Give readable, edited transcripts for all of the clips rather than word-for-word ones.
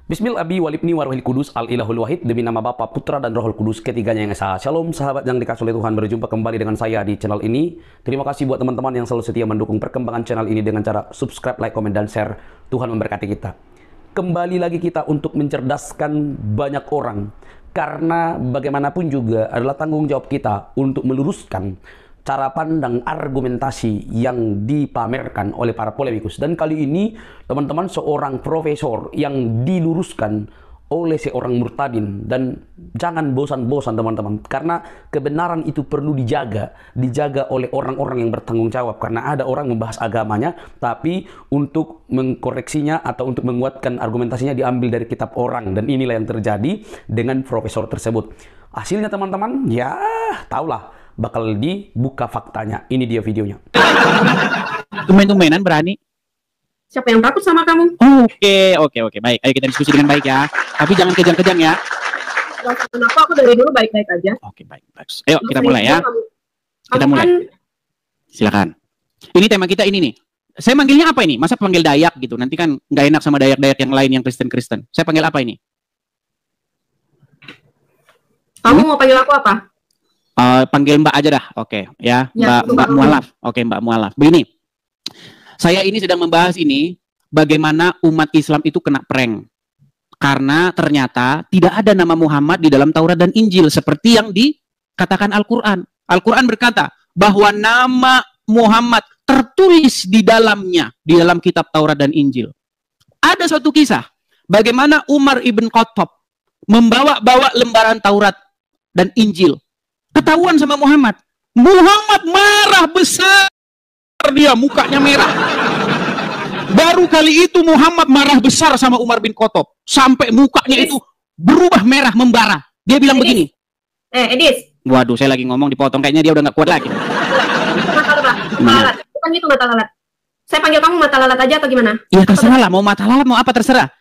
Bismillahirrahmanirrahim walibni warahil kudus al-ilahul wahid demi nama Bapa, Putra dan Rohul Kudus ketiganya yang esa. Shalom sahabat yang dikasihi oleh Tuhan, berjumpa kembali dengan saya di channel ini. Terima kasih buat teman-teman yang selalu setia mendukung perkembangan channel ini dengan cara subscribe, like, komen, dan share. Tuhan memberkati kita. Kembali lagi kita untuk mencerdaskan banyak orang, karena bagaimanapun juga adalah tanggung jawab kita untuk meluruskan cara pandang argumentasi yang dipamerkan oleh para polemikus. Dan kali ini teman-teman, seorang profesor yang diluruskan oleh seorang murtadin. Dan jangan bosan-bosan teman-teman, karena kebenaran itu perlu dijaga oleh orang-orang yang bertanggung jawab. Karena ada orang membahas agamanya, tapi untuk mengkoreksinya atau untuk menguatkan argumentasinya diambil dari kitab orang. Dan inilah yang terjadi dengan profesor tersebut. Hasilnya teman-teman, ya taulah, bakal dibuka faktanya. Ini dia videonya. Tumben-tumbenan berani. Siapa yang takut sama kamu? Oke. Baik, ayo kita diskusi dengan baik ya. Tapi jangan kejang-kejang ya. Kenapa aku dari dulu baik-baik aja? Oke, baik. Ayo kita mulai ya. Kita mulai. Silakan. Ini tema kita ini nih. Saya manggilnya apa ini? Masa panggil Dayak gitu? Nanti kan nggak enak sama Dayak-Dayak yang lain yang Kristen-Kristen. Saya panggil apa ini? Kamu mau panggil aku apa? Panggil Mbak aja dah, oke ya, Ya, Mbak Mualaf, oke Mbak Mualaf. Begini, saya ini sedang membahas ini bagaimana umat Islam itu kena prank karena ternyata tidak ada nama Muhammad di dalam Taurat dan Injil seperti yang dikatakan Al-Quran. Al-Quran berkata bahwa nama Muhammad tertulis di dalamnya, di dalam kitab Taurat dan Injil. Ada suatu kisah bagaimana Umar ibn Khattab membawa-bawa lembaran Taurat dan Injil. Ketahuan sama Muhammad. Muhammad marah besar. Dia mukanya merah. Baru kali itu Muhammad marah besar sama Umar bin Khattab. Sampai mukanya itu berubah merah membara. Dia bilang begini. Edis. Waduh, saya lagi ngomong dipotong. Kayaknya dia udah gak kuat lagi. Mata lalat. Bukan itu mata lalat. Saya panggil kamu mata lalat aja atau gimana? Ya terserah lah. Mau mata lalat mau apa terserah.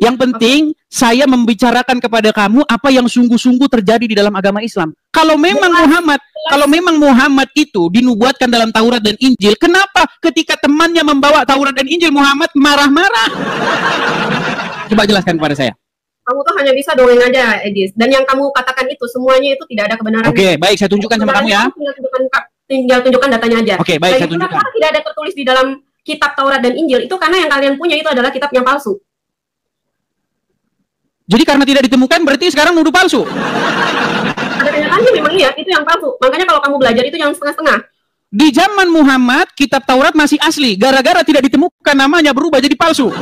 Yang penting saya membicarakan kepada kamu apa yang sungguh-sungguh terjadi di dalam agama Islam. Kalau memang Muhammad itu dinubuatkan dalam Taurat dan Injil, kenapa ketika temannya membawa Taurat dan Injil Muhammad marah-marah? Coba jelaskan kepada saya. Kamu tuh hanya bisa dongeng aja, Edis. Dan yang kamu katakan itu semuanya itu tidak ada kebenaran. Oke, baik, saya tunjukkan sama kamu ya. Tinggal tunjukkan datanya aja. Oke, baik, saya tunjukkan. Kenapa tidak ada tertulis di dalam kitab Taurat dan Injil? Itu karena yang kalian punya itu adalah kitab yang palsu. Jadi karena tidak ditemukan berarti sekarang nuduh palsu. Ada kenyataannya memang iya, itu yang palsu. Makanya kalau kamu belajar itu yang setengah-setengah. Di zaman Muhammad, kitab Taurat masih asli. Gara-gara tidak ditemukan namanya berubah jadi palsu.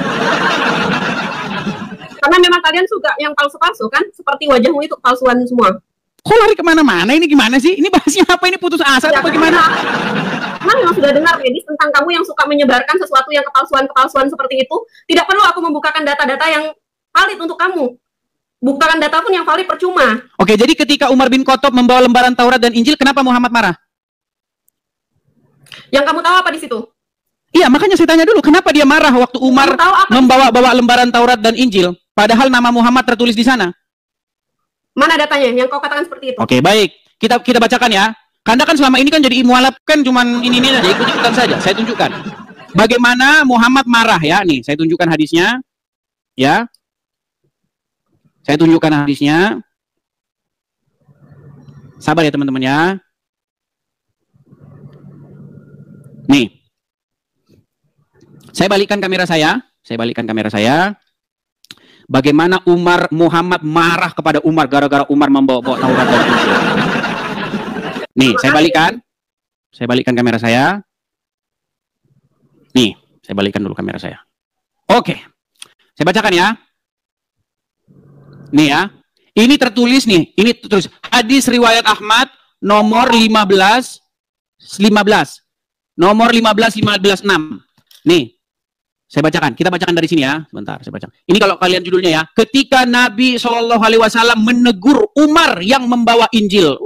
Karena memang kalian suka yang palsu-palsu kan? Seperti wajahmu itu palsuan semua. Kok lari kemana-mana? Ini gimana sih? Ini bahasnya apa? Ini putus asa atau bagaimana? Karena memang sudah dengar, Edis, tentang kamu yang suka menyebarkan sesuatu yang kepalsuan-kepalsuan seperti itu. Tidak perlu aku membukakan data-data yang valid untuk kamu. Bukakan data pun yang valid percuma. Oke, jadi ketika Umar bin Khattab membawa lembaran Taurat dan Injil, kenapa Muhammad marah? Yang kamu tahu apa di situ? Iya, makanya saya tanya dulu, kenapa dia marah waktu Umar membawa-bawa lembaran Taurat dan Injil, padahal nama Muhammad tertulis di sana? Mana datanya yang kau katakan seperti itu? Oke, baik. Kita bacakan ya. Karena kan selama ini kan jadi mualaf kan cuman ini aja, ikut-ikutan saja. Saya tunjukkan. Bagaimana Muhammad marah ya. Nih, saya tunjukkan hadisnya. Ya. Saya tunjukkan hadisnya. Sabar ya teman-teman ya. Nih. Saya balikkan kamera saya. Bagaimana Muhammad marah kepada Umar gara-gara Umar membawa Taurat dan Injil. Nih, saya balikkan kamera saya. Nih, saya balikkan dulu kamera saya. Oke. Saya bacakan ya. Nih ya, ini tertulis nih, ini tertulis hadis riwayat Ahmad nomor 15. Nomor 15 6. Nih, saya bacakan, kita bacakan dari sini ya, sebentar saya bacakan. Ini kalau kalian judulnya ya, ketika Nabi SAW menegur Umar yang membawa Injil.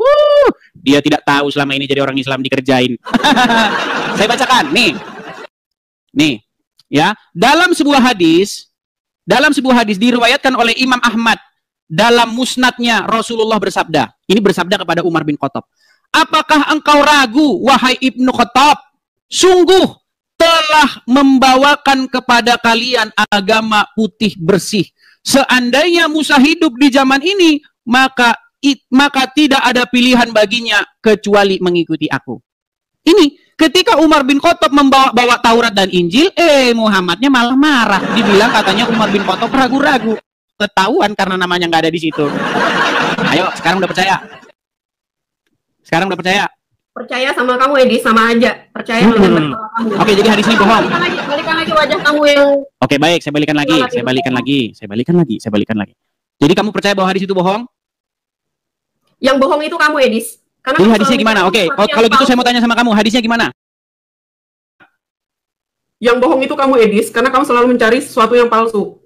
Dia tidak tahu selama ini jadi orang Islam dikerjain. Saya bacakan, nih, ya, dalam sebuah hadis diriwayatkan oleh Imam Ahmad. Dalam musnadnya Rasulullah bersabda, ini bersabda kepada Umar bin Khattab, apakah engkau ragu, wahai Ibnu Khattab, sungguh telah membawakan kepada kalian agama putih bersih, seandainya Musa hidup di zaman ini, maka tidak ada pilihan baginya kecuali mengikuti aku. Ini ketika Umar bin Khattab membawa Taurat dan Injil, Muhammadnya malah marah. Dibilang katanya Umar bin Khattab ragu-ragu. Ketahuan karena namanya nggak ada di situ. Ayo, sekarang udah percaya? Sekarang udah percaya? Percaya sama kamu, Edi, sama aja. Percaya dengan kamu. Oke, jadi hadis ini bohong. Balikan lagi wajah kamu yang... Oke, baik, saya balikan lagi. Saya balikan lagi. Jadi kamu percaya bahwa hadis itu bohong? Yang bohong itu kamu, Edis. Karena Jadi hadisnya gimana? Oke, kalau gitu saya mau tanya sama kamu, hadisnya gimana? Yang bohong itu kamu, Edis, karena kamu selalu mencari sesuatu yang palsu.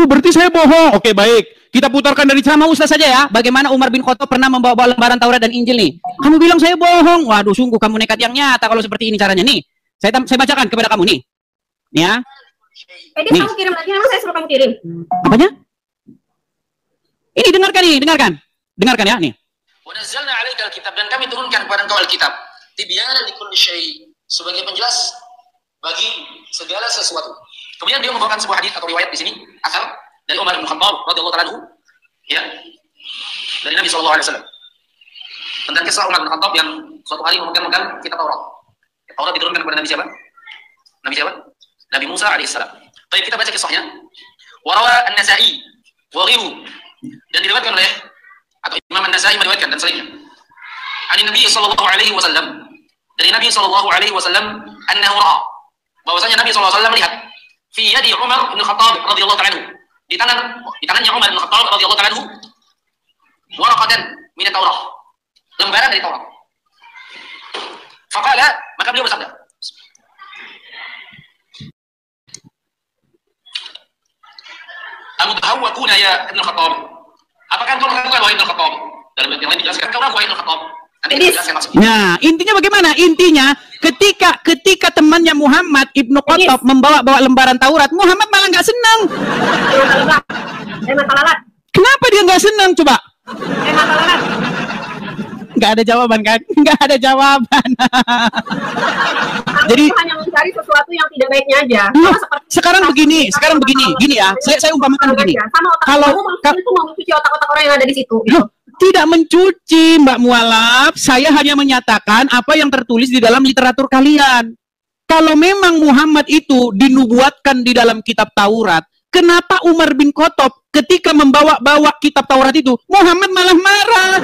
Berarti saya bohong. Oke, baik. Kita putarkan dari sama Ustaz saja ya. Bagaimana Umar bin Khattab pernah membawa lembaran Taurat dan Injil nih. Kamu bilang saya bohong. Waduh, sungguh kamu nekat yang nyata kalau seperti ini caranya. Nih, saya bacakan kepada kamu nih. Nih ya. Edis, kamu kirim lagi, memang saya suruh kamu kirim. Apanya? Ini dengarkan nih, dengarkan. Dengarkan ya, nih. وَنَزَّلْنَا عَلَيْكَ الْكِتَابَ, dan kami turunkan kepada engkau Alkitab, tibyanan likulli syai', sebagai penjelas bagi segala sesuatu. Kemudian dia membawakan sebuah hadis atau riwayat di sini, asal dari Umar bin Khattab radhiyallahu ta'ala anhu, ya, dari Nabi sallallahu alaihi wasallam. Tentang kisah Umar bin Khattab yang suatu hari memegang kitab Taurat. Taurat diturunkan kepada Nabi siapa? Nabi siapa? Nabi Musa alaihissalam. Baik, kita baca kisahnya. Warawa An-Nasa'i wa ghairuhu, dan diriwayatkan oleh atau Imam An-Nasa'i meriwayatkan dan selainnya. Ani Nabi sallallahu alaihi wasallam, dari Nabi sallallahu alaihi wasallam, annahu ra'a, bahwasanya Nabi sallallahu alaihi wasallam melihat fi yadi Umar bin Khattab radhiyallahu ta'ala anhu, di tangannya Umar bin Khattab radhiyallahu ta'ala anhu, waraqatan min at-Taurah, lembaran dari Taurat. Faqala, maka beliau bersabda, amudhawwakuna ya Ibn Khattab, apakah engkau mengatakan wahai Ibn Khattab? Dalam yang lain dijelaskan, kau wahai Ibn Khattab. Nanti dijelaskan maksudnya. Nah, intinya bagaimana? Intinya ketika temannya Muhammad Ibnu Khattab membawa lembaran Taurat, Muhammad malah nggak senang. Kenapa dia nggak senang? Coba. Nggak ada jawaban kan? Nggak ada jawaban. Jadi hanya mencari sesuatu yang tidak baiknya aja. Sekarang begini, gini ya. Saya umpamakan begini. Kalau itu mau mencuci otak-otak orang yang ada di situ. Tidak mencuci, Mbak Mualaf. Saya hanya menyatakan apa yang tertulis di dalam literatur kalian. Kalau memang Muhammad itu dinubuatkan di dalam kitab Taurat, kenapa Umar bin Khattab ketika membawa kitab Taurat itu, Muhammad malah marah?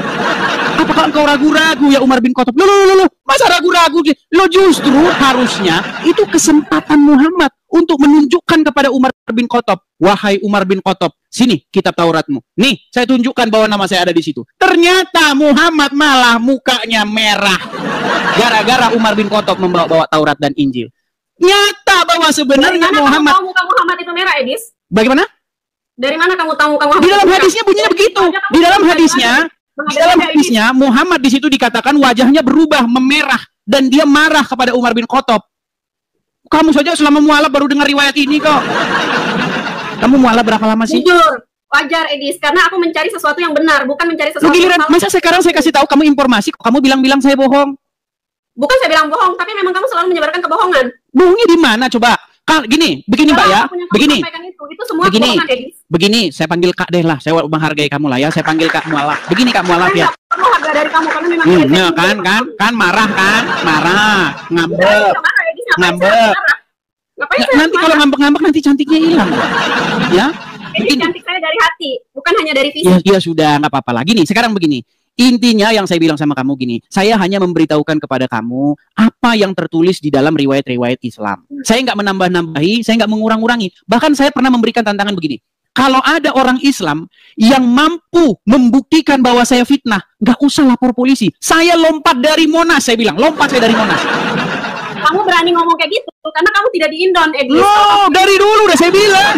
Apakah engkau ragu-ragu ya Umar bin Khattab? Loh, masa ragu-ragu? Lo justru harusnya itu kesempatan Muhammad untuk menunjukkan kepada Umar bin Khattab, wahai Umar bin Khattab, sini kitab Tauratmu. Nih, saya tunjukkan bahwa nama saya ada di situ. Ternyata Muhammad malah mukanya merah gara-gara Umar bin Khattab membawa Taurat dan Injil. Nyata bahwa sebenarnya Muhammad. Kamu tahu muka Muhammad itu merah, Edis? Bagaimana? Dari mana kamu tahu muka Muhammad? Di dalam hadisnya bunyinya begitu. Di dalam hadisnya Muhammad di situ dikatakan wajahnya berubah memerah dan dia marah kepada Umar bin Khattab. Kamu saja selama mualaf baru dengar riwayat ini kok. Kamu mualaf berapa lama sih? Jujur, wajar Edis, karena aku mencari sesuatu yang benar, bukan mencari sesuatu yang salah. Masa sekarang saya kasih tahu kamu informasi, kamu bilang saya bohong? Bukan saya bilang bohong, tapi memang kamu selalu menyebarkan kebohongan. Bohongnya di mana coba? Begini Mbak ya, begini. Itu semua kebohongan, Edis. Begini, saya panggil Kak deh lah, saya menghargai kamu lah ya, saya panggil Kak Mualaf. Begini Kak Mualaf ya. Kamu harga dari kamu karena memang kan marah, ngambek. Nanti kalau ngambek nanti cantiknya hilang. Ya? Ini cantik saya dari hati, bukan hanya dari fisik. Ya sudah, nggak apa-apa lagi nih. Sekarang begini. Intinya yang saya bilang sama kamu gini, saya hanya memberitahukan kepada kamu apa yang tertulis di dalam riwayat-riwayat Islam. Saya nggak menambah-nambahi, saya nggak mengurang-urangi. Bahkan saya pernah memberikan tantangan begini. Kalau ada orang Islam yang mampu membuktikan bahwa saya fitnah, nggak usah lapor polisi. Saya lompat dari Monas, saya bilang, lompat saya dari Monas. Kamu berani ngomong kayak gitu karena kamu tidak di Indon, Edis. Loh, dari dulu udah saya bilang.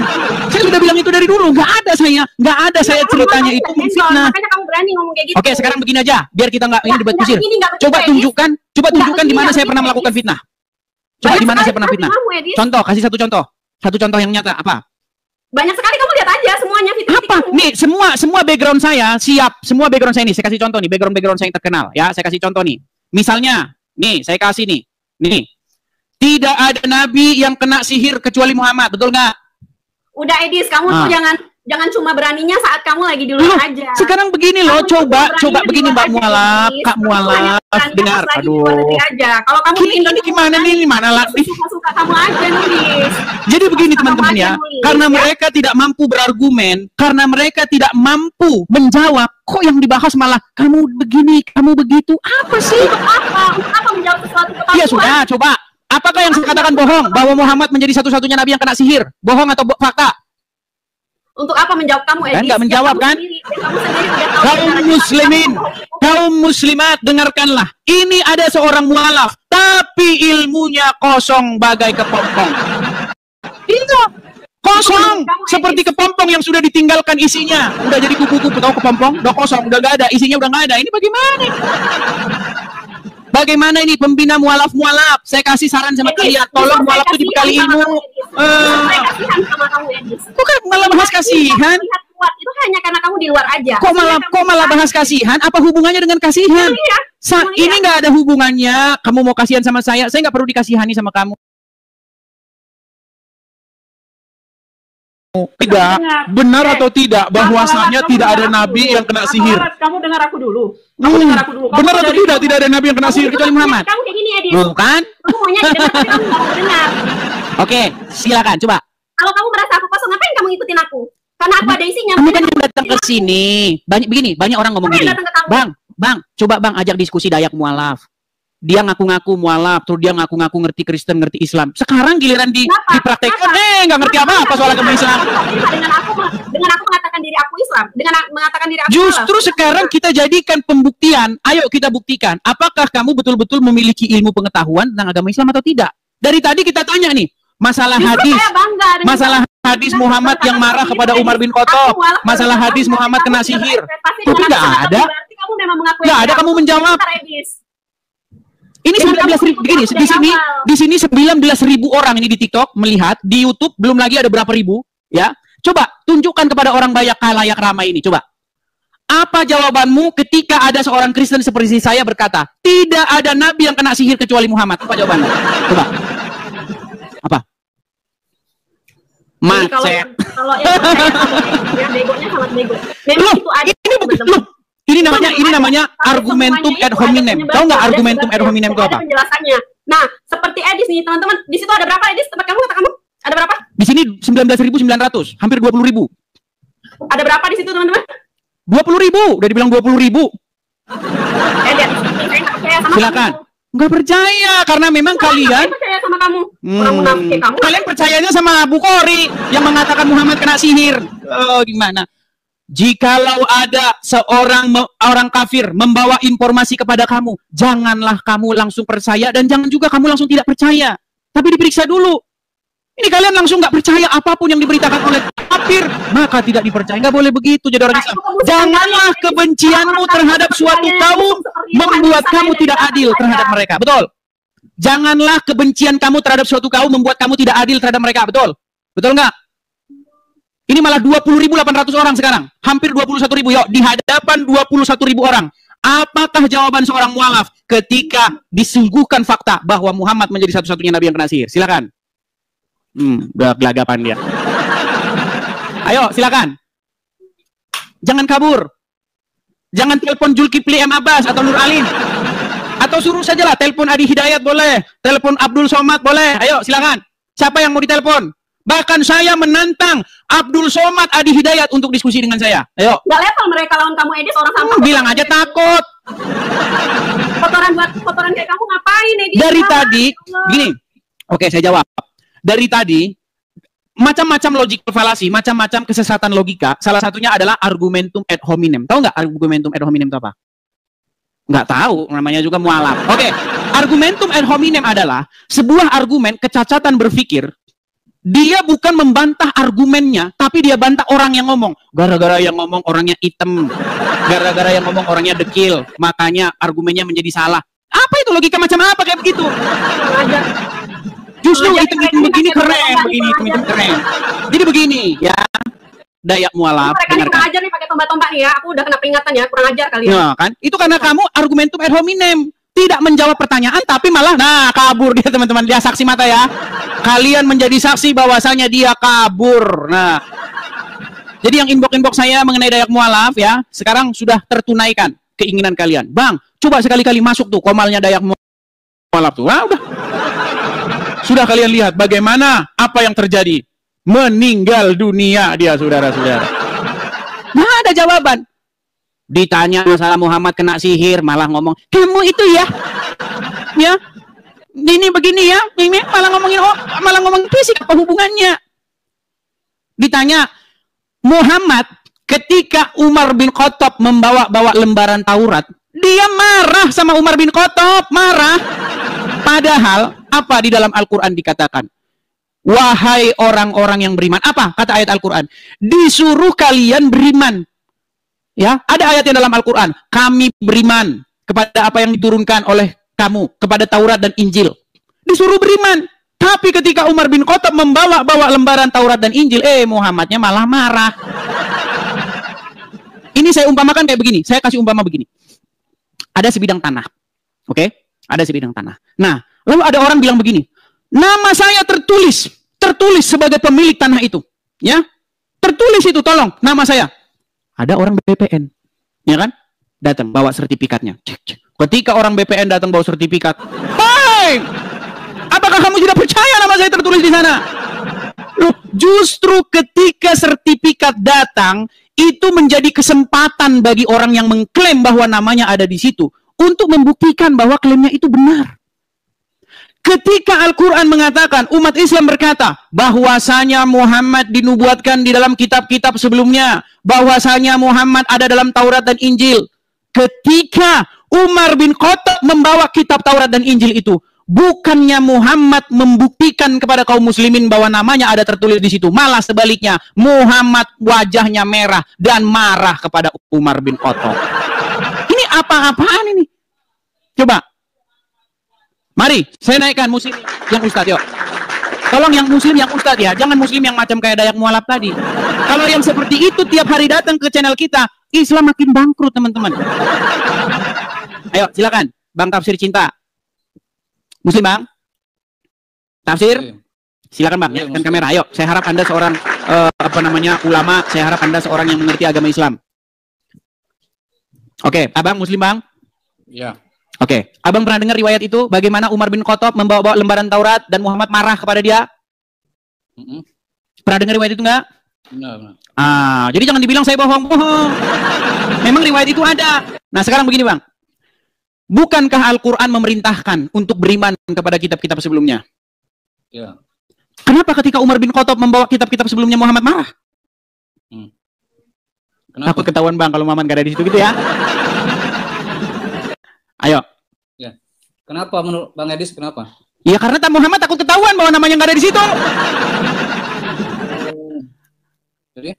Saya sudah bilang itu dari dulu. Nggak ada saya ceritanya itu fitnah. Makanya kamu berani ngomong kayak gitu. Oke, sekarang begini aja, biar kita nggak ini debat kusir. Coba tunjukkan di mana saya pernah melakukan fitnah. Coba di mana saya pernah fitnah. Contoh, kasih satu contoh. Satu contoh yang nyata apa? Banyak sekali, kamu lihat aja semuanya fitnah. Apa? Nih, semua background saya siap. Semua background saya ini saya kasih contoh nih, background saya yang terkenal ya. Saya kasih contoh nih. Misalnya, nih saya kasih nih. Nih. Tidak ada nabi yang kena sihir kecuali Muhammad, betul nggak? Udah Edis, kamu tuh jangan cuma beraninya saat kamu lagi di luar aja. Sekarang begini loh, coba begini Mbak Mualaf, Kak Mualaf, dengar. Aduh. Kalau kamu di Indonesia gimana nih? Mana lagi? Suka kamu aja nulis. Jadi begini teman-teman ya, karena mereka tidak mampu berargumen, karena mereka tidak mampu menjawab, kok yang dibahas malah kamu begini, kamu begitu. Apa sih? Apa menjawab sesuatu kepalsuan? Iya sudah, coba. Apakah yang saya katakan bohong? Bahwa Muhammad menjadi satu-satunya nabi yang kena sihir? Bohong atau fakta? Untuk apa menjawab kamu, Edis? Enggak menjawab kan? Kaum muslimat, dengarkanlah. Ini ada seorang mualaf, tapi ilmunya kosong bagai kepompong. Itu kosong, seperti kepompong yang sudah ditinggalkan isinya. Udah jadi kupu-kupu, tahu kepompong? Udah kosong, udah gak ada, isinya udah gak ada. Ini bagaimana? Bagaimana ini pembina mualaf-mualaf? Saya kasih saran sama kalian, tolong mualaf itu dibekali ilmu. Saya kasihan sama kamu, Edis. Bukan malah bahas kasihan. Itu hanya karena kamu di luar aja. Kok malah bahas kasihan? Apa hubungannya dengan kasihan? Ini nggak ada hubungannya. Kamu mau kasihan sama saya nggak perlu dikasihani sama kamu. Tidak, benar atau tidak bahwasanya tidak ada nabi yang kena sihir? Kamu dengar aku dulu. Dengar aku dulu. Benar atau tidak ada nabi yang kena sihir kecuali Muhammad? Kamu kayak gini, Edis. Bukan? Kamu maunya didengar, tapi kamu nggak mau dengar. Oke, silakan coba. Kalau kamu merasa aku kosong, ngapain kamu ngikutin aku? Karena aku ada isinya. Kamu kan yang datang ke sini. Banyak orang ngomong gini. Bang, coba Bang ajak diskusi Dayak mualaf. Dia ngaku-ngaku mualaf, terus dia ngaku-ngaku ngerti Kristen, ngerti Islam. Sekarang giliran dipraktekkan, nggak ngerti apa-apa soal agama Islam. Dengan aku mengatakan diri aku Islam, dengan mengatakan diri aku Justru Islam. Sekarang kita jadikan pembuktian. Ayo kita buktikan. Apakah kamu betul-betul memiliki ilmu pengetahuan tentang agama Islam atau tidak? Dari tadi kita tanya nih, masalah hadis Muhammad yang marah kepada Umar bin Khattab, masalah hadis Muhammad kena sihir. Tapi nggak ada. Nggak ada kamu menjawab. Ini 19.000 begini, di sini 19.000 orang ini di TikTok melihat, di YouTube belum lagi ada berapa ribu, ya. Coba tunjukkan kepada orang banyak halayak ramai ini, coba. Apa jawabanmu ketika ada seorang Kristen seperti saya berkata, tidak ada nabi yang kena sihir kecuali Muhammad? Apa jawabanmu? Coba. Apa? Macet. Kalau yang begonya sangat bego. Memang itu ada. Ini namanya argumentum ad hominem. Tahu nggak argumentum ad hominem itu apa? Penjelasannya. Nah, seperti Edis nih, teman-teman. Di situ ada berapa, Edis? Tempat kamu, kata kamu? Ada berapa? Di sini 19.900, hampir 20.000. Ada berapa di situ, teman-teman? 20.000, udah dibilang 20.000. Silakan. Nggak percaya karena memang kalian percaya sama kamu. Orang munafik kayak kamu. Kalian percayanya sama Bukhari yang mengatakan Muhammad kena sihir. Oh, gimana? Jikalau ada seorang orang kafir membawa informasi kepada kamu, janganlah kamu langsung percaya dan jangan juga kamu langsung tidak percaya. Tapi diperiksa dulu. Ini kalian langsung nggak percaya apapun yang diberitakan oleh kafir, maka tidak dipercaya. Nggak boleh begitu jadi orang Islam. Janganlah kebencianmu terhadap suatu kaum membuat kamu tidak adil terhadap mereka. Betul. Janganlah kebencian kamu terhadap suatu kaum membuat kamu tidak adil terhadap mereka. Betul. Betul nggak? Ini malah 20.800 orang sekarang. Hampir 21.000. Yuk, di hadapan 21.000 orang. Apakah jawaban seorang mualaf ketika disuguhkan fakta bahwa Muhammad menjadi satu-satunya nabi yang kena sihir? Silakan. Udah gelagapan dia. Ayo, silakan. Jangan kabur. Jangan telepon Zulkifli M. Abbas atau Nur Alim. Atau suruh sajalah telepon Adi Hidayat boleh. Telepon Abdul Somad boleh. Ayo, silakan. Siapa yang mau ditelepon? Bahkan saya menantang Abdul Somad Adi Hidayat untuk diskusi dengan saya. Ayo. Gak level mereka lawan kamu, Edis, orang sampah. Bilang aja takut. Kotoran kayak kamu ngapain, Edis? Dari tadi, gini. Oke, saya jawab. Dari tadi, macam-macam logik falasi, macam-macam kesesatan logika. Salah satunya adalah argumentum ad hominem. Tahu nggak argumentum ad hominem itu apa? Nggak tahu, namanya juga mualaf. Oke, argumentum ad hominem adalah sebuah argumen kecacatan berpikir. Dia bukan membantah argumennya, tapi dia bantah orang yang ngomong. Gara-gara yang ngomong orangnya hitam, gara-gara yang ngomong orangnya dekil, makanya argumennya menjadi salah. Apa itu logika macam apa kayak begitu? Justru hitam-hitam begini keren, begini hitam-hitam keren. Jadi begini, ya. Dayak mualaf. Mereka ini kurang ajar nih pakai tombak-tombak nih ya. Aku udah kena peringatan ya, kurang ajar kali ya. Nah, kan? Itu karena kamu argumentum ad hominem. tidak menjawab pertanyaan, tapi malah, nah, kabur dia, teman-teman. Dia saksi mata ya. Kalian menjadi saksi bahwasanya dia kabur. Nah, jadi yang inbox saya mengenai Dayak Mualaf ya, sekarang sudah tertunaikan keinginan kalian. Bang, coba sekali-kali masuk tuh komalnya Dayak Mualaf tuh. Nah, udah. Sudah kalian lihat bagaimana apa yang terjadi. Meninggal dunia dia, saudara-saudara. Nah, ada jawaban. Ditanya masalah Muhammad kena sihir, malah ngomong, kamu itu ya, ini begini ya, ini malah ngomongin fisik, apa hubungannya? Ditanya, Muhammad ketika Umar bin Khattab membawa lembaran Taurat, dia marah sama Umar bin Khattab, marah. Padahal apa di dalam Al-Quran dikatakan? Wahai orang-orang yang beriman. Apa kata ayat Al-Quran? Disuruh kalian beriman. Ya, ada ayat yang dalam Al-Quran. Kami beriman kepada apa yang diturunkan oleh kamu, kepada Taurat dan Injil. Disuruh beriman. Tapi ketika Umar bin Khattab bawa lembaran Taurat dan Injil, Muhammadnya malah marah. Ini saya umpamakan kayak begini. Saya kasih umpama begini. Ada sebidang tanah. Oke? Ada sebidang tanah. Nah, lalu ada orang bilang begini. Nama saya tertulis sebagai pemilik tanah itu. Ya? Tertulis itu, tolong, nama saya. Ada orang BPN, ya kan? Datang bawa sertifikatnya. Cek. Ketika orang BPN datang bawa sertifikat, "Hai, apakah kamu tidak percaya nama saya tertulis di sana?" Loh, justru ketika sertifikat datang, itu menjadi kesempatan bagi orang yang mengklaim bahwa namanya ada di situ untuk membuktikan bahwa klaimnya itu benar. Ketika Al-Quran mengatakan, umat Islam berkata, bahwasanya Muhammad dinubuatkan di dalam kitab-kitab sebelumnya, bahwasanya Muhammad ada dalam Taurat dan Injil. Ketika Umar bin Khattab membawa kitab Taurat dan Injil itu, bukannya Muhammad membuktikan kepada kaum muslimin bahwa namanya ada tertulis di situ, malah sebaliknya, Muhammad wajahnya merah dan marah kepada Umar bin Khattab. Ini apa-apaan ini? Coba. Mari, saya naikkan muslim yang ustadz, yuk. Tolong yang muslim yang ustadz ya, jangan muslim yang macam kayak Dayak Mualaf tadi. Kalau yang seperti itu tiap hari datang ke channel kita, Islam makin bangkrut, teman-teman. Ayo, silakan, Bang Tafsir Cinta. Muslim, Bang? Tafsir? Silakan, Bang, ya, kan kamera. Ayo, saya harap Anda seorang ulama, saya harap Anda seorang yang mengerti agama Islam. Oke, Abang Muslim, Bang? Ya. Oke, Abang pernah dengar riwayat itu? Bagaimana Umar bin Khattab membawa lembaran Taurat dan Muhammad marah kepada dia? Pernah dengar riwayat itu nggak? Benar. Jadi jangan dibilang saya bohong-bohong. Memang riwayat itu ada. Nah, sekarang begini, Bang. Bukankah Al-Quran memerintahkan untuk beriman kepada kitab-kitab sebelumnya? Ya. Kenapa ketika Umar bin Khattab membawa kitab-kitab sebelumnya Muhammad marah? Kenapa? Takut ketahuan, Bang, kalau Muhammad nggak ada di situ gitu ya? Ayo. Ya. Kenapa menurut Bang Edis, kenapa? Ya karena Muhammad takut ketahuan bahwa namanya nggak ada di situ. Jadi?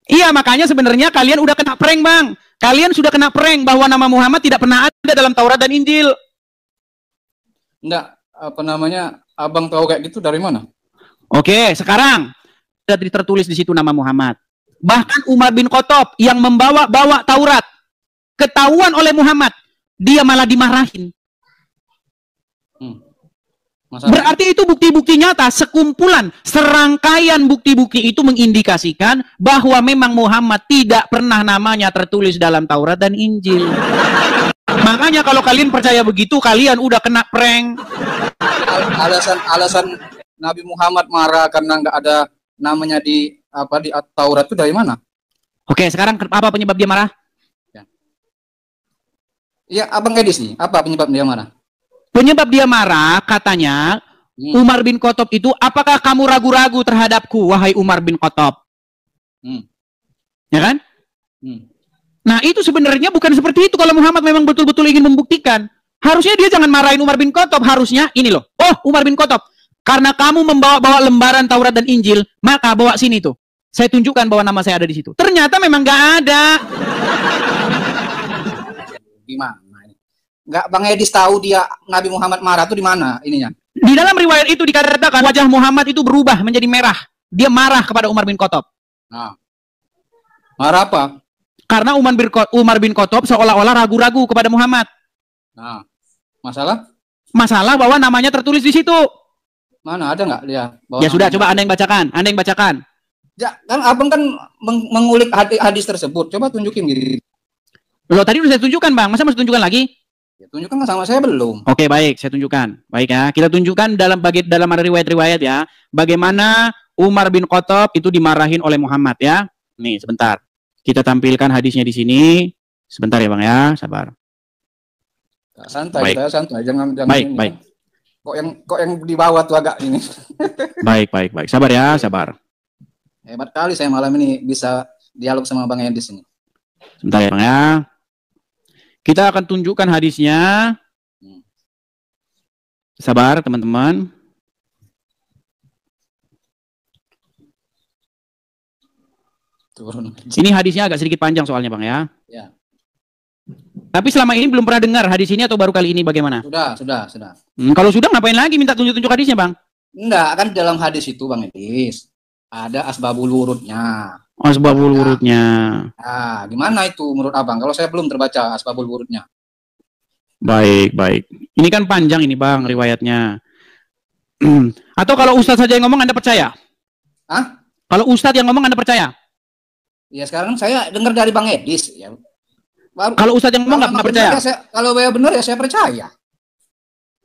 Iya, makanya sebenarnya kalian udah kena prank, Bang. Kalian sudah kena prank bahwa nama Muhammad tidak pernah ada dalam Taurat dan Injil. Enggak, Abang tahu kayak gitu dari mana? Oke, sekarang sudah tertulis di situ nama Muhammad. Bahkan Umar bin Khattab yang membawa Taurat ketahuan oleh Muhammad, dia malah dimarahin. Berarti itu bukti-bukti nyata, sekumpulan, serangkaian bukti-bukti itu mengindikasikan bahwa memang Muhammad tidak pernah namanya tertulis dalam Taurat dan Injil. Makanya kalau kalian percaya begitu, kalian udah kena prank. Alasan Nabi Muhammad marah karena nggak ada namanya di Taurat itu dari mana? Oke, sekarang apa penyebab dia marah? Iya, Abang Edis nih, apa penyebab dia marah? Penyebab dia marah, katanya, Umar bin Khattab itu, apakah kamu ragu-ragu terhadapku, wahai Umar bin Khattab? Ya kan? Nah, itu sebenarnya bukan seperti itu kalau Muhammad memang betul-betul ingin membuktikan. Harusnya dia jangan marahin Umar bin Khattab, harusnya ini loh. Oh, Umar bin Khattab, karena kamu membawa lembaran Taurat dan Injil, maka bawa sini tuh. Saya tunjukkan bahwa nama saya ada di situ. Ternyata memang nggak ada. Gimana ini? Nggak Bang Edis tahu dia Nabi Muhammad marah tuh di mana ininya? Di dalam riwayat itu dikatakan wajah Muhammad itu berubah menjadi merah. Dia marah kepada Umar bin Khattab. Nah, marah apa? Karena Umar bin Khattab seolah-olah ragu-ragu kepada Muhammad. Nah, Masalah? Masalah bahwa namanya tertulis di situ. Mana ada nggak dia? Ya sudah, coba Anda yang bacakan. Anda yang bacakan. Ya, kan abang kan mengulik hadis tersebut. Coba tunjukin gitu. Loh, tadi udah saya tunjukkan, Bang. Masa masih tunjukkan lagi? Ya, tunjukkan sama saya belum. Oke, baik, saya tunjukkan. Baik ya, kita tunjukkan dalam ada riwayat-riwayat ya, bagaimana Umar bin Khattab itu dimarahin oleh Muhammad ya. Nih, sebentar. Kita tampilkan hadisnya di sini. Sebentar ya, Bang ya, sabar. Santai, Baik. santai. Jangan Baik, ini. baik. Kok yang di bawah tuh agak ini. Baik. Sabar ya, sabar. Hebat kali saya malam ini bisa dialog sama Bang Edis ini. Sebentar ya, Bang ya. Kita akan tunjukkan hadisnya. Sabar, teman-teman. Turun. Ini hadisnya agak sedikit panjang soalnya, Bang ya. Ya. Tapi selama ini belum pernah dengar hadis ini atau baru kali ini bagaimana? Sudah. Kalau sudah ngapain lagi minta tunjuk-tunjuk hadisnya, Bang? Enggak, kan dalam hadis itu Bang Edis ada asbabul wurudnya. Asbabul wurudnya. Nah, gimana itu menurut Abang? Kalau saya belum terbaca asbabul wurudnya. Baik. Ini kan panjang ini, Bang, riwayatnya. Atau kalau Ustadz saja yang ngomong Anda percaya? Hah? Kalau Ustadz yang ngomong Anda percaya? Ya sekarang saya dengar dari Bang Edis ya. Kalau Ustadz yang ngomong nggak pernah percaya? Kalau benar ya saya percaya.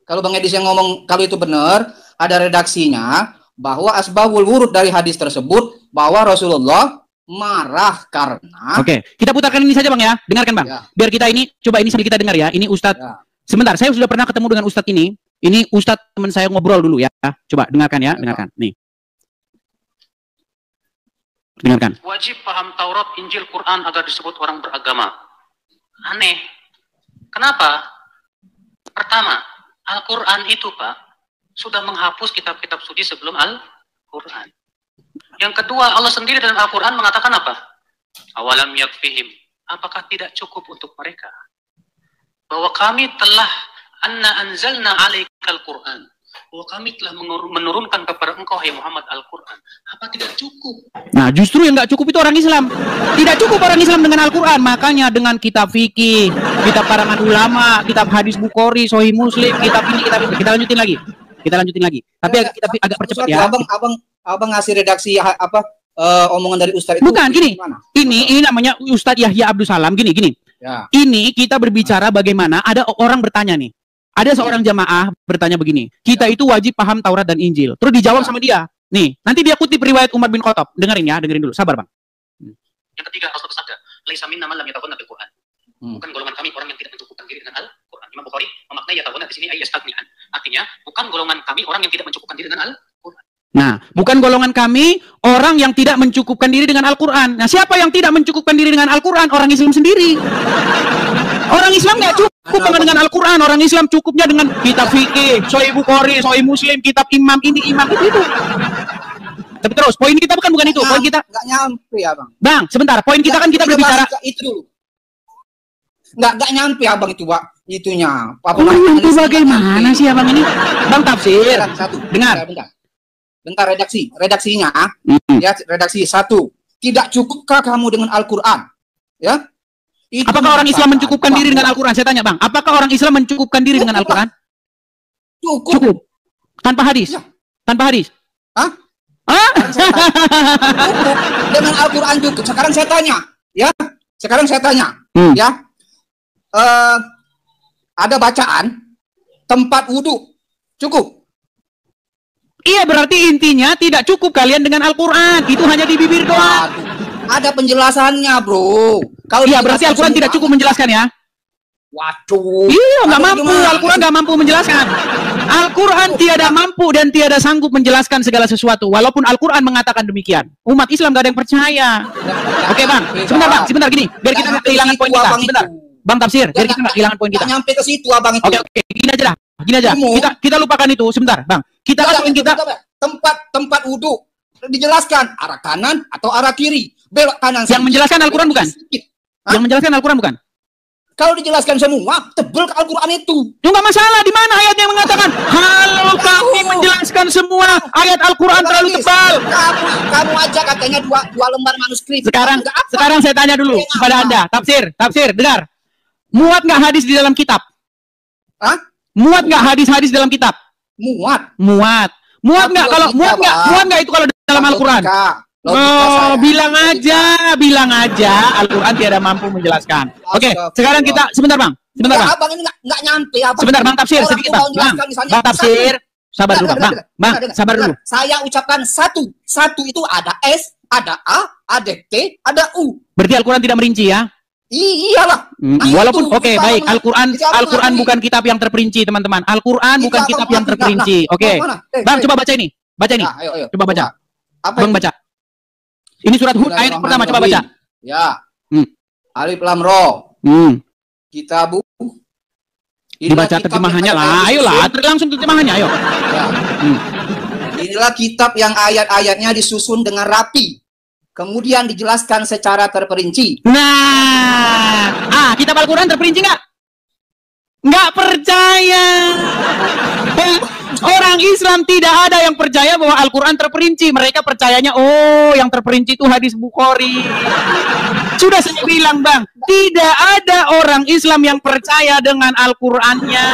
Kalau Bang Edis yang ngomong kalau itu benar, ada redaksinya bahwa asbabul wurud dari hadis tersebut bahwa Rasulullah marah karena. Oke, kita putarkan ini saja, Bang ya. Dengarkan, Bang. Ya. Biar kita ini coba ini sambil kita dengar ya. Ini Ustadz. Ya. Sebentar, saya sudah pernah ketemu dengan Ustadz ini. Ini Ustadz teman saya ngobrol dulu ya. Coba dengarkan ya, dengarkan. Nih. Dengarkan. Wajib paham Taurat, Injil, Quran agar disebut orang beragama. Aneh. Kenapa? Pertama, Al-Quran itu, Pak, sudah menghapus kitab-kitab suci sebelum Al-Quran. Yang kedua, Allah sendiri dalam Al-Quran mengatakan apa? Awalam yakfihim. Apakah tidak cukup untuk mereka? Bahwa kami telah anzalna alaikal Quran. Bahwa kami telah menurunkan kepada engkau, hai Muhammad, Al-Quran. Apa tidak cukup? Nah, justru yang nggak cukup itu orang Islam. Tidak cukup orang Islam dengan Al-Quran. Makanya dengan kitab fikih, kitab karangan ulama, kitab hadis Bukhari, Sahih Muslim, kitab ini, kitab itu. Kita lanjutin lagi. Tapi kita agak percepat ya. Abang ngasih redaksi omongan dari Ustadz itu. Bukan, gini. Ini namanya Ustadz Yahya Abdul Salam. Gini. Ya. Ini kita berbicara bagaimana ada orang bertanya nih. Ada seorang jamaah bertanya begini, kita itu wajib paham Taurat dan Injil. Terus dijawab sama dia. Nih, nanti dia kutip riwayat Umar bin Khattab. Dengerin dulu. Sabar, Bang. Yang ketiga, Rasul bersabda, laisa minna man lam yatawalla bil Quran. Bukan golongan kami orang yang tidak mencukupkan diri dengan Al-Quran. Imam Bukhari memaknai yatawalla di sini ayyastaghni'an. Artinya, bukan golongan kami orang yang tidak mencukupkan diri dengan Al-Quran. Nah, bukan golongan kami orang yang tidak mencukupkan diri dengan Al-Quran. Nah, siapa yang tidak mencukupkan diri dengan Al-Quran? Orang Islam sendiri. Orang Islam nggak cukup dengan Al-Quran. Orang Islam cukupnya dengan kitab fikih, Sahih Bukhari, Sahih Muslim, kitab imam ini, imam itu. Tapi terus, poin kita bukan itu. Poin kita nggak nyampe ya, Bang, sebentar. Poin kita kan kita berbicara. Itu nggak nyampe abang itu, Pak. Itunya. Itu bagaimana sih abang ini? Bang tafsir. Dengar. Bentar redaksinya. Ya, redaksi 1. Tidak cukupkah kamu dengan Al-Quran? Ya. Itu apakah orang Islam mencukupkan diri dengan Al-Quran? Saya tanya, Bang. Apakah orang Islam mencukupkan diri dengan Al-Quran? Cukup. Tanpa hadis? Ya. Tanpa hadis? Hah? Dengan Al-Quran cukup. Sekarang saya tanya. Ya. Ya. Ada bacaan tempat wudhu. Cukup. Iya, berarti intinya tidak cukup kalian dengan Al-Quran. Itu hanya di bibir doang. Ada penjelasannya, bro. Kalau iya, berarti Al-Quran tidak cukup menjelaskan ya? Waduh. Iya, nggak mampu. Al-Quran nggak mampu menjelaskan. Al-Quran tiada mampu dan tiada sanggup menjelaskan segala sesuatu. Walaupun Al-Quran mengatakan demikian. Umat Islam nggak ada yang percaya. Oke, Bang. Sebentar gini. Biar kita nggak kehilangan poin kita. Sebentar. Bang tafsir, biar kita nggak kehilangan poin kita. Nyampe ke situ, abang itu. Oke. Gini aja. Kita lupakan itu. Sebentar, Bang. Kita poin kita. Tempat wudhu dijelaskan arah kanan atau arah kiri. Belok kanan. Yang menjelaskan Al-Quran bukan? Yang menjelaskan Al-Quran bukan? Kalau dijelaskan semua, tebel ke Al-Quran itu. Nggak masalah. Di mana ayat yang mengatakan kalau kami menjelaskan semua ayat Al-Quran terlalu tebal? Kamu aja katanya dua lembar manuskrip. Sekarang saya tanya dulu kepada Anda. Tafsir, dengar. Muat nggak hadis di dalam kitab? Hah? Muat nggak hadis-hadis dalam kitab? Muat. Muat. Muat nggak kalau muat nggak itu kalau dalam Al-Quran? Oh, bilang aja Al-Quran tiada mampu menjelaskan. Oke, sekarang kita sebentar Bang. Sebentar Bang. Abang ini nggak nyampe. Sebentar Bang tafsir sedikit Bang. Bang tafsir. Sabar dulu Bang. Bang, sabar dulu. Saya ucapkan satu. Satu itu ada S, ada A, ada T, ada U. Berarti Al-Quran tidak merinci ya? Iyalah. Walaupun baik, Al-Quran bukan kitab yang terperinci, teman-teman. Al-Quran bukan kitab yang terperinci. Oke. Bang, coba baca ini. Baca ini. Coba baca. Bang baca. Ini surat Hud ayat pertama, coba baca. Ya. Alif Lam Ra. Kitabu. Dibaca terjemahannya lah. Ayolah, langsung terjemahannya, ayo. Ya. Inilah kitab yang ayat-ayatnya disusun dengan rapi. Kemudian dijelaskan secara terperinci. Nah, kitab Al-Quran terperinci nggak? Nggak percaya. Orang Islam tidak ada yang percaya bahwa Al-Quran terperinci. Mereka percayanya, oh yang terperinci itu hadis Bukhari. Sudah saya bilang Bang, tidak ada orang Islam yang percaya dengan Al-Qurannya.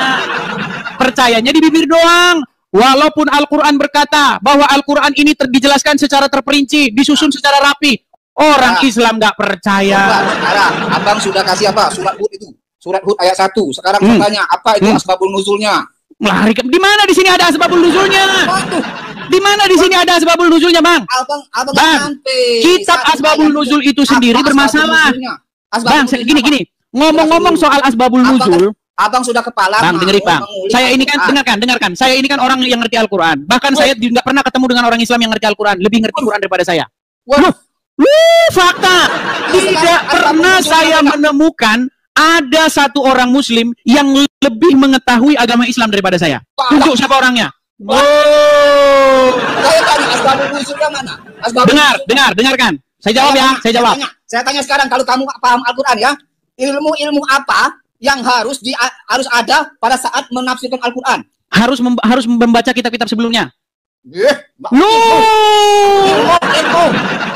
Percayanya di bibir doang. Walaupun Al-Quran berkata bahwa Al-Quran ini dijelaskan secara terperinci, disusun secara rapi, orang Islam nggak percaya. Sekarang, Abang sudah kasih apa? Surat Hud itu. Surat Hud ayat 1. Sekarang saya tanya, apa itu asbabul nuzulnya? Lari di mana di sini ada asbabul nuzulnya? Di mana di sini ada asbabul nuzulnya, Bang? Bang, kitab asbabul nuzul itu sendiri bermasalah. Bang, gini. Ngomong-ngomong soal asbabul nuzul, Abang sudah kepala. Bang, dengerin Bang. Saya ini kan dengarkan. Saya ini kan orang yang ngerti Al-Quran. Bahkan saya nggak pernah ketemu dengan orang Islam yang ngerti Al-Quran. Lebih ngerti Quran daripada saya. Fakta. Tidak pernah saya menemukan ada satu orang Muslim yang lebih mengetahui agama Islam daripada saya. Tunjuk siapa orangnya. Saya tanya asbabul nuzulnya mana? Dengarkan. Saya jawab ya. Saya tanya sekarang, kalau kamu paham Al-Quran ya, ilmu apa yang harus ada pada saat menafsirkan Al-Quran? Harus membaca kitab-kitab sebelumnya.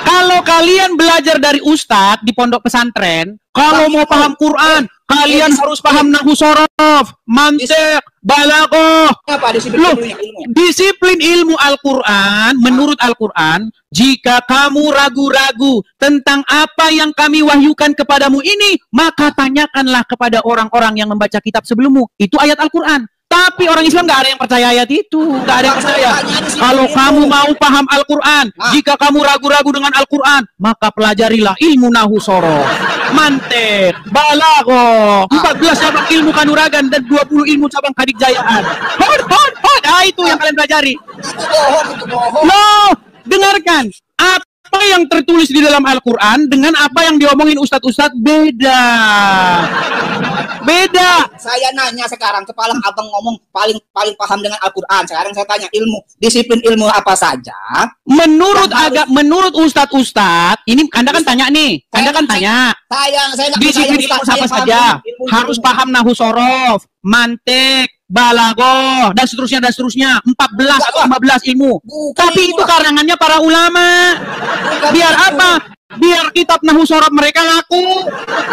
Kalau kalian belajar dari ustadz di pondok pesantren, kalau mau paham Quran, kalian harus paham nahwu shorof, mantiq, balaghah. Disiplin ilmu Al-Quran, menurut Al-Quran, jika kamu ragu-ragu tentang apa yang kami wahyukan kepadamu ini, maka tanyakanlah kepada orang-orang yang membaca kitab sebelummu. Itu ayat Al-Quran. Tapi orang Islam nggak ada yang percaya ayat itu, nggak ada yang percaya. Kalau kamu mau paham Al-Quran, jika kamu ragu-ragu dengan Al-Quran, maka pelajarilah ilmu nahwu shorof, mantiq, balaghah, 14 cabang ilmu kanuragan dan 20 ilmu cabang kadikjayaan. Itu yang kalian pelajari. Loh, dengarkan. Apa yang tertulis di dalam Al-Quran dengan apa yang diomongin ustadz-ustadz beda. Saya nanya sekarang, kepala abang ngomong paling paham dengan Al-Quran. Sekarang saya tanya, disiplin ilmu apa saja? Menurut ustadz-ustadz, ini Anda kan tanya nih. Disiplin ilmu apa saja? Harus paham nahwu shorof, mantiq, balaghah, dan seterusnya 14 atau 15 ilmu. Tapi itu karangannya para ulama. Biar apa? Biar kitab nahwu shorof mereka laku.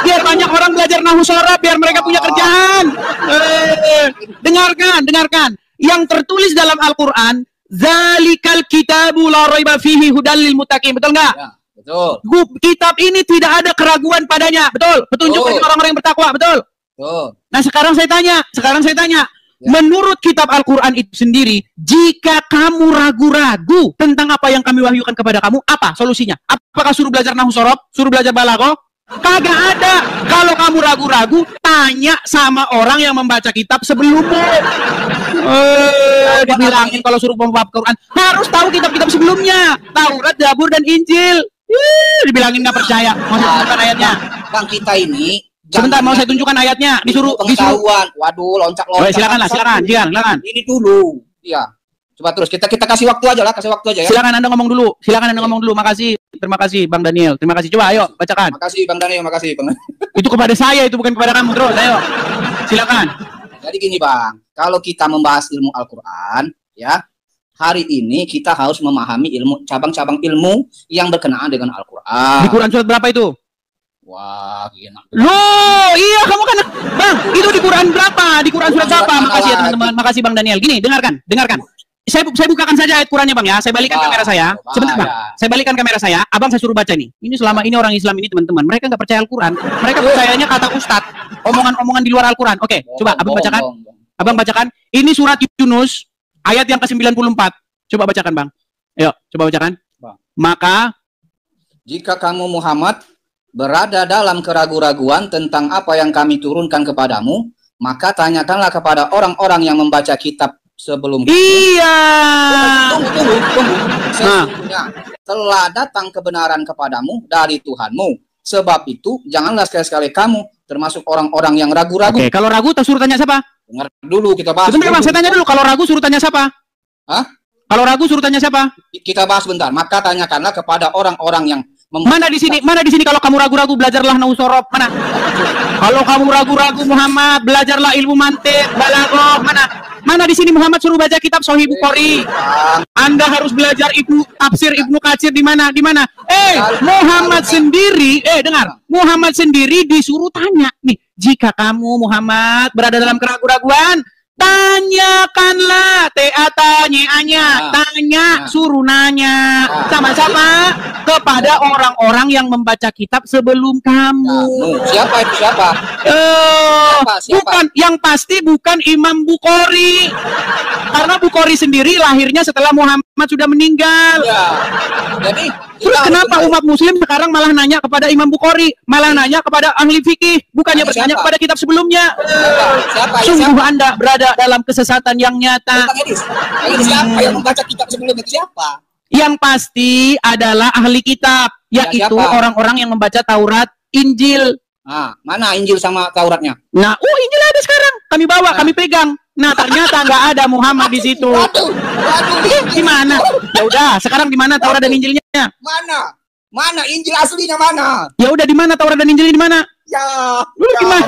Biar banyak orang belajar nahwu shorof, biar mereka punya kerjaan. Dengarkan. Yang tertulis dalam Al-Quran, zalikal kitabu la raiba fihi hudal lil muttaqin. Betul nggak? Ya, betul. Kitab ini tidak ada keraguan padanya. Betul. Petunjuk bagi orang-orang yang bertakwa. Betul. Nah, sekarang saya tanya. Menurut kitab Al-Quran itu sendiri, jika kamu ragu-ragu tentang apa yang kami wahyukan kepada kamu, apa solusinya? Apakah suruh belajar nahwu shorof? Suruh belajar balaghah? Kagak ada. Kalau kamu ragu-ragu, tanya sama orang yang membaca kitab sebelumnya. Dibilangin kalau suruh membaca Quran, harus tahu kitab-kitab sebelumnya. Taurat, Zabur, dan Injil. Dibilangin nggak percaya. Mau saya tunjukkan ayatnya. Bang, kita ini sebentar, mau saya tunjukkan ayatnya. Disuruh. Waduh, loncat-loncat. Silakan. Ini dulu. Iya. Coba terus kita kasih waktu aja ya. Silakan Anda ngomong dulu. Makasih. Terima kasih Bang Daniel. Terima kasih. Coba ayo bacakan. Makasih Bang Daniel. Itu kepada saya, itu bukan kepada kamu. Terus ayo. Silakan. Jadi gini Bang, kalau kita membahas ilmu Al-Quran, ya, hari ini kita harus memahami cabang-cabang ilmu yang berkenaan dengan Al-Quran. Di Quran surat berapa itu? Wah, gila. Loh, iya kamu kan, Bang, itu di Quran berapa? Di Quran surat apa? Makasih ya teman-teman, makasih Bang Daniel. Gini, dengarkan. Saya bukakan saja ayat Qurannya Bang ya. Saya balikan kamera saya. Sebentar Bang. Saya balikan kamera saya. Abang saya suruh baca ini. Ini selama ini orang Islam ini teman-teman, mereka nggak percaya Al-Quran. Mereka percayanya kata Ustadz. Omongan-omongan di luar Al-Quran. Oke, coba Abang bacakan. Abang bacakan. Ini surat Yunus ayat yang ke-94. Coba bacakan Bang. Ayo, coba bacakan. Maka jika kamu Muhammad berada dalam keraguan-raguan tentang apa yang kami turunkan kepadamu, maka tanyakanlah kepada orang-orang yang membaca kitab sebelum iya. Tunggu. Sesungguhnya telah datang kebenaran kepadamu dari Tuhanmu. Sebab itu janganlah sekali-sekali kamu termasuk orang-orang yang ragu-ragu. Oke, kalau ragu suruh tanya siapa? Dengar dulu, kita bahas. Sebentar Bang, saya tanya dulu. Kalau ragu suruh tanya siapa? Hah? Kalau ragu suruh tanya siapa? Kita bahas bentar. Maka tanyakanlah kepada orang-orang yang Mana di sini kalau kamu ragu-ragu belajarlah nausorob. Mana? Kalau kamu ragu-ragu Muhammad, belajarlah ilmu mantik, balaghah. Mana di sini Muhammad suruh baca kitab Sahih Bukhari. Anda harus belajar tafsir Ibnu Katsir di mana? Muhammad sendiri, dengar. Muhammad sendiri disuruh tanya nih, jika kamu Muhammad berada dalam keraguan-raguan, tanyakanlah, tanya, suruh nanya sama-sama kepada orang-orang yang membaca kitab sebelum kamu. Siapa itu siapa? Bukan, yang pasti bukan Imam Bukhari. Karena Bukhari sendiri lahirnya setelah Muhammad sudah meninggal. Ya. Jadi terus kenapa umat muslim sekarang malah nanya kepada Imam Bukhari, malah nanya kepada ahli fikih, bukannya bertanya kepada kitab sebelumnya? Sungguh Anda berada dalam kesesatan yang nyata. Siapa yang membaca kitab sebelumnya? Siapa? Yang pasti adalah ahli kitab, yaitu orang-orang yang membaca Taurat, Injil. Mana Injil sama Tauratnya? Nah, Injil ada sekarang. Kami bawa, kami pegang. Nah, ternyata nggak ada Muhammad di situ. Waduh. Gimana? Ya udah, sekarang di mana Taurat dan Injilnya? Mana Injil aslinya mana? Ya udah, di mana Taurat dan Injilnya di mana? Gimana?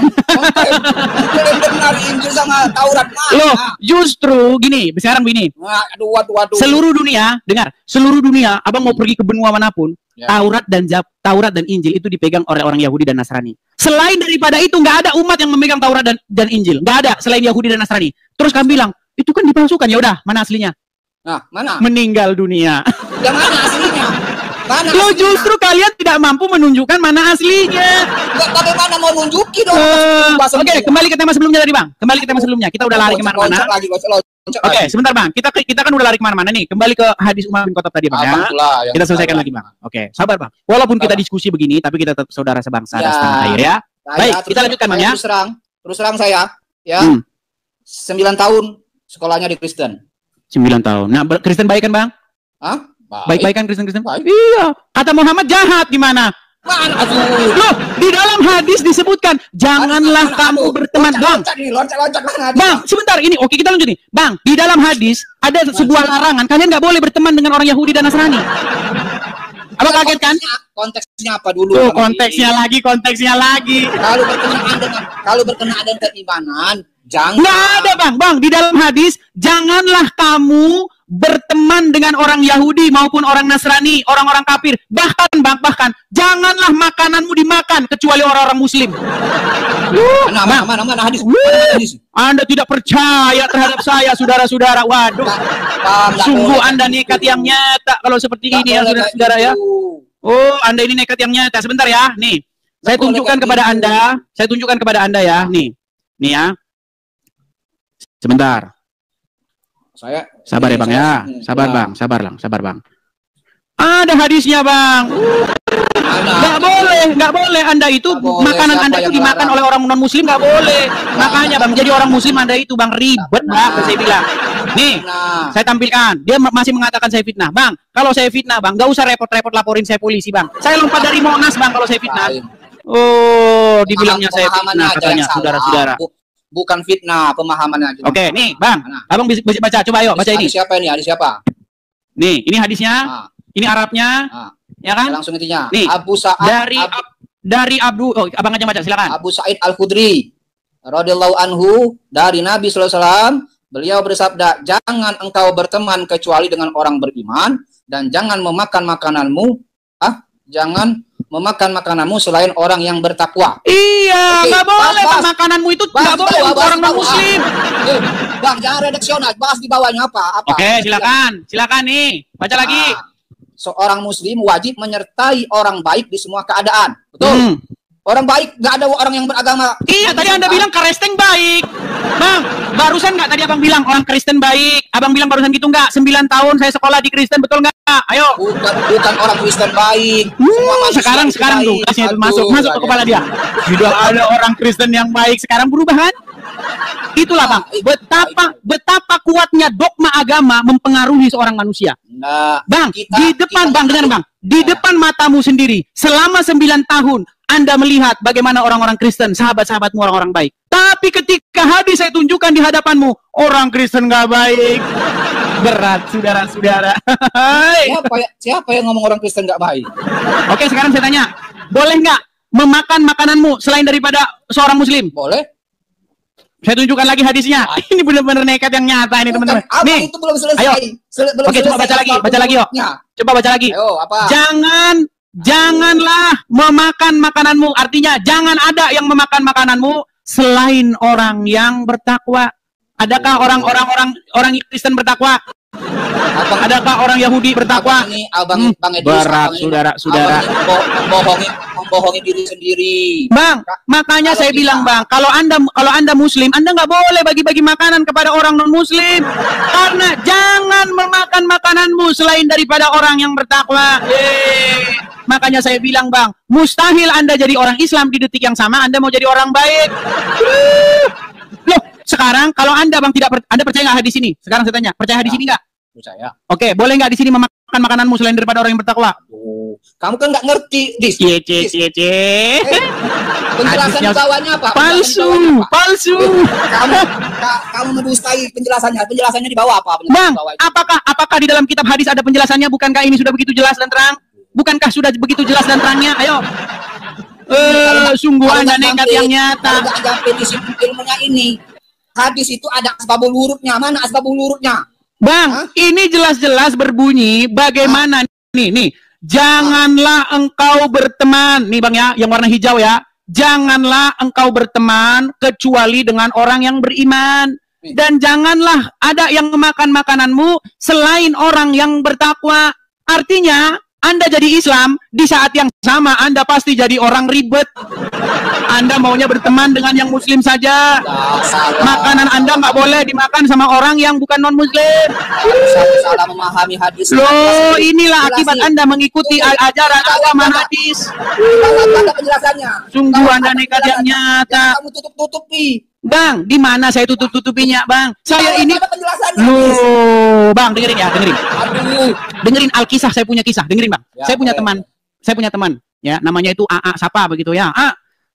Benar Injil sama Taurat mana? Loh, justru gini, sekarang begini. Waduh. Seluruh dunia, dengar, seluruh dunia, abang mau pergi ke benua manapun, Taurat dan Injil itu dipegang oleh orang Yahudi dan Nasrani. Selain daripada itu, nggak ada umat yang memegang Taurat dan Injil, nggak ada selain Yahudi dan Nasrani. Terus kami bilang, itu kan dipalsukan. Ya udah, mana aslinya? Mana? Meninggal dunia. Yang mana aslinya? Lo justru kalian tidak mampu menunjukkan mana aslinya. Bagaimana mau nunjukin dong? Oke, kembali ke tema sebelumnya tadi Bang. Kembali ke tema sebelumnya. Kita udah lari kemana-mana. Oke, sebentar Bang. Kita kan udah lari kemana-mana nih. Kembali ke hadis Umar bin Khattab tadi Bang ya. Kita selesaikan lagi Bang. Oke, sabar Bang. Walaupun kita diskusi begini, tapi kita tetap saudara sebangsa dan setanah air ya. Baik, kita lanjutkan Bang ya. Terus terang saya, ya. 9 tahun sekolahnya di Kristen. 9 tahun. Nah, Kristen baik kan Bang? Baik-baik kan Kristen? Iya. Kata Muhammad jahat gimana? Loh, di dalam hadis disebutkan janganlah kamu berteman. Bang, sebentar ini. Oke, kita lanjut nih. Bang, di dalam hadis ada sebuah larangan. Kalian nggak boleh berteman dengan orang Yahudi dan Nasrani. Apa kaget kan? Konteksnya apa dulu? Konteksnya lagi. Kalau berkenaan dengan keimanan, jangan. Nggak ada Bang. Di dalam hadis janganlah kamu berteman dengan orang Yahudi maupun orang Nasrani, orang-orang kafir. Bahkan janganlah makananmu dimakan kecuali orang-orang Muslim. Mana hadis? Anda tidak percaya terhadap saya, saudara-saudara. Waduh, sungguh Anda nekat yang nyata kalau seperti ini ya, saudara-saudara ya. Oh, Anda ini nekat yang nyata. Sebentar ya, nih. Saya tunjukkan kepada Anda ya, nih ya. Sebentar. Sabar ya Bang ya. Sabar Bang. Ada hadisnya Bang. Nggak boleh Anda itu makanan Anda itu dimakan oleh orang non muslim, nggak boleh. Makanya Bang, jadi orang muslim Anda itu Bang ribet Bang, saya bilang. Nih, saya tampilkan. Dia masih mengatakan saya fitnah. Bang, kalau saya fitnah Bang, nggak usah repot-repot laporin saya polisi Bang. Saya lompat dari Monas Bang kalau saya fitnah. Oh, dibilangnya saya fitnah katanya saudara-saudara. Bukan fitnah, pemahamannya aja. Oke, nih Bang, Abang bisa baca, coba ayo baca ini. Hadis siapa? Nih, ini hadisnya. Ini Arabnya. Ya kan? Langsung intinya. Nih, Abu Sa'ad dari Abang aja baca, silakan. Abu Sa'id Al-Khudri radhiyallahu anhu, dari Nabi sallallahu alaihi wasallam, beliau bersabda, "Jangan engkau berteman kecuali dengan orang beriman dan jangan memakan makananmu memakan makananmu selain orang yang bertakwa. Iya, Oke, nggak boleh bahas. Bang, makananmu itu Bahas nggak di boleh bawah, untuk bahas orang di bawah. non-muslim. Bang, jangan redaksional, bahas di bawahnya apa? Oke, silakan nih, baca lagi. Seorang muslim wajib menyertai orang baik di semua keadaan. Betul. Orang baik, nggak ada orang yang beragama. Iya, tadi Anda bilang Kristen baik. Bang, barusan nggak tadi Abang bilang orang Kristen baik? Abang bilang barusan gitu nggak? 9 tahun saya sekolah di Kristen, betul nggak? Ayo. Bukan orang Kristen baik. Semua manusia Sekarang itu tuh baik. kasih itu Aduh, masuk ke kepala dia. Sudah ada orang Kristen yang baik, sekarang berubah kan? Itulah Bang, betapa kuatnya dogma agama mempengaruhi seorang manusia. Nah, Bang, di depan Bang, dengar Bang, di depan matamu sendiri, selama 9 tahun Anda melihat bagaimana orang-orang Kristen, sahabat-sahabatmu orang-orang baik. Tapi ketika hadis saya tunjukkan di hadapanmu, orang Kristen nggak baik. Berat, saudara-saudara. Siapa yang ngomong orang Kristen nggak baik? Oke, sekarang saya tanya, boleh nggak memakan makananmu selain daripada seorang Muslim? Boleh. Saya tunjukkan lagi hadisnya. Ini benar-benar nekat yang nyata ini teman-teman. Nih, itu belum selesai. ayo. Belum Oke, coba baca lagi yuk. Coba baca lagi. Ayo, apa? Janganlah memakan makananmu. Artinya jangan ada yang memakan makananmu selain orang yang bertakwa. Adakah orang Kristen bertakwa? Adakah orang Yahudi bertakwa? Abang Edis, berat, saudara-saudara. Membohongi diri sendiri. Bang, makanya saya bilang Bang, kalau anda Muslim, Anda nggak boleh bagi-bagi makanan kepada orang non Muslim, karena jangan memakan makananmu selain daripada orang yang bertakwa. Makanya saya bilang Bang, mustahil Anda jadi orang Islam di detik yang sama Anda mau jadi orang baik. Loh, sekarang kalau Anda Bang Anda percaya nggak hadis ini? Sekarang saya tanya, percaya hadis ini nggak? Percaya. Oke, boleh nggak di sini memakan makananmu selain daripada orang yang bertakwa? Kamu kan nggak ngerti, Dis. Penjelasan di bawahnya apa? Palsu. Kamu mendustai penjelasannya. Penjelasannya di bawah apa? Bang, apakah di dalam kitab hadis ada penjelasannya? Bukankah ini sudah begitu jelas dan terang? Bukankah sudah begitu jelas dan terangnya? Ayo. Sungguh Anda nekat yang nyata. Kalau nggak sampai ilmunya ini, hadis itu ada asbabul wurudnya. Mana asbabul wurudnya? Bang, ini jelas-jelas berbunyi bagaimana nih. Janganlah engkau berteman. Nih Bang ya, yang warna hijau ya. Janganlah engkau berteman kecuali dengan orang yang beriman. Dan janganlah ada yang memakan makananmu selain orang yang bertakwa. Artinya, Anda jadi Islam, di saat yang sama Anda pasti jadi orang ribet. Anda maunya berteman dengan yang Muslim saja. Makanan Anda nggak boleh dimakan sama orang yang bukan non-Muslim. Salah memahami hadis. Loh, inilah akibat Anda mengikuti ajaran agama hadis. Ada penjelasannya. Sungguh Anda nekat yang nyata. Kamu tutup-tutupi. Bang, di mana saya tutup-tutupinya, Bang? Saya ini penjelasannya. Loh, Bang, dengerin ya, dengerin. Aduh. Dengerin Alkisah, saya punya kisah. Dengerin, Bang. Ya, Saya punya teman, ya, namanya itu AA Sapa begitu ya.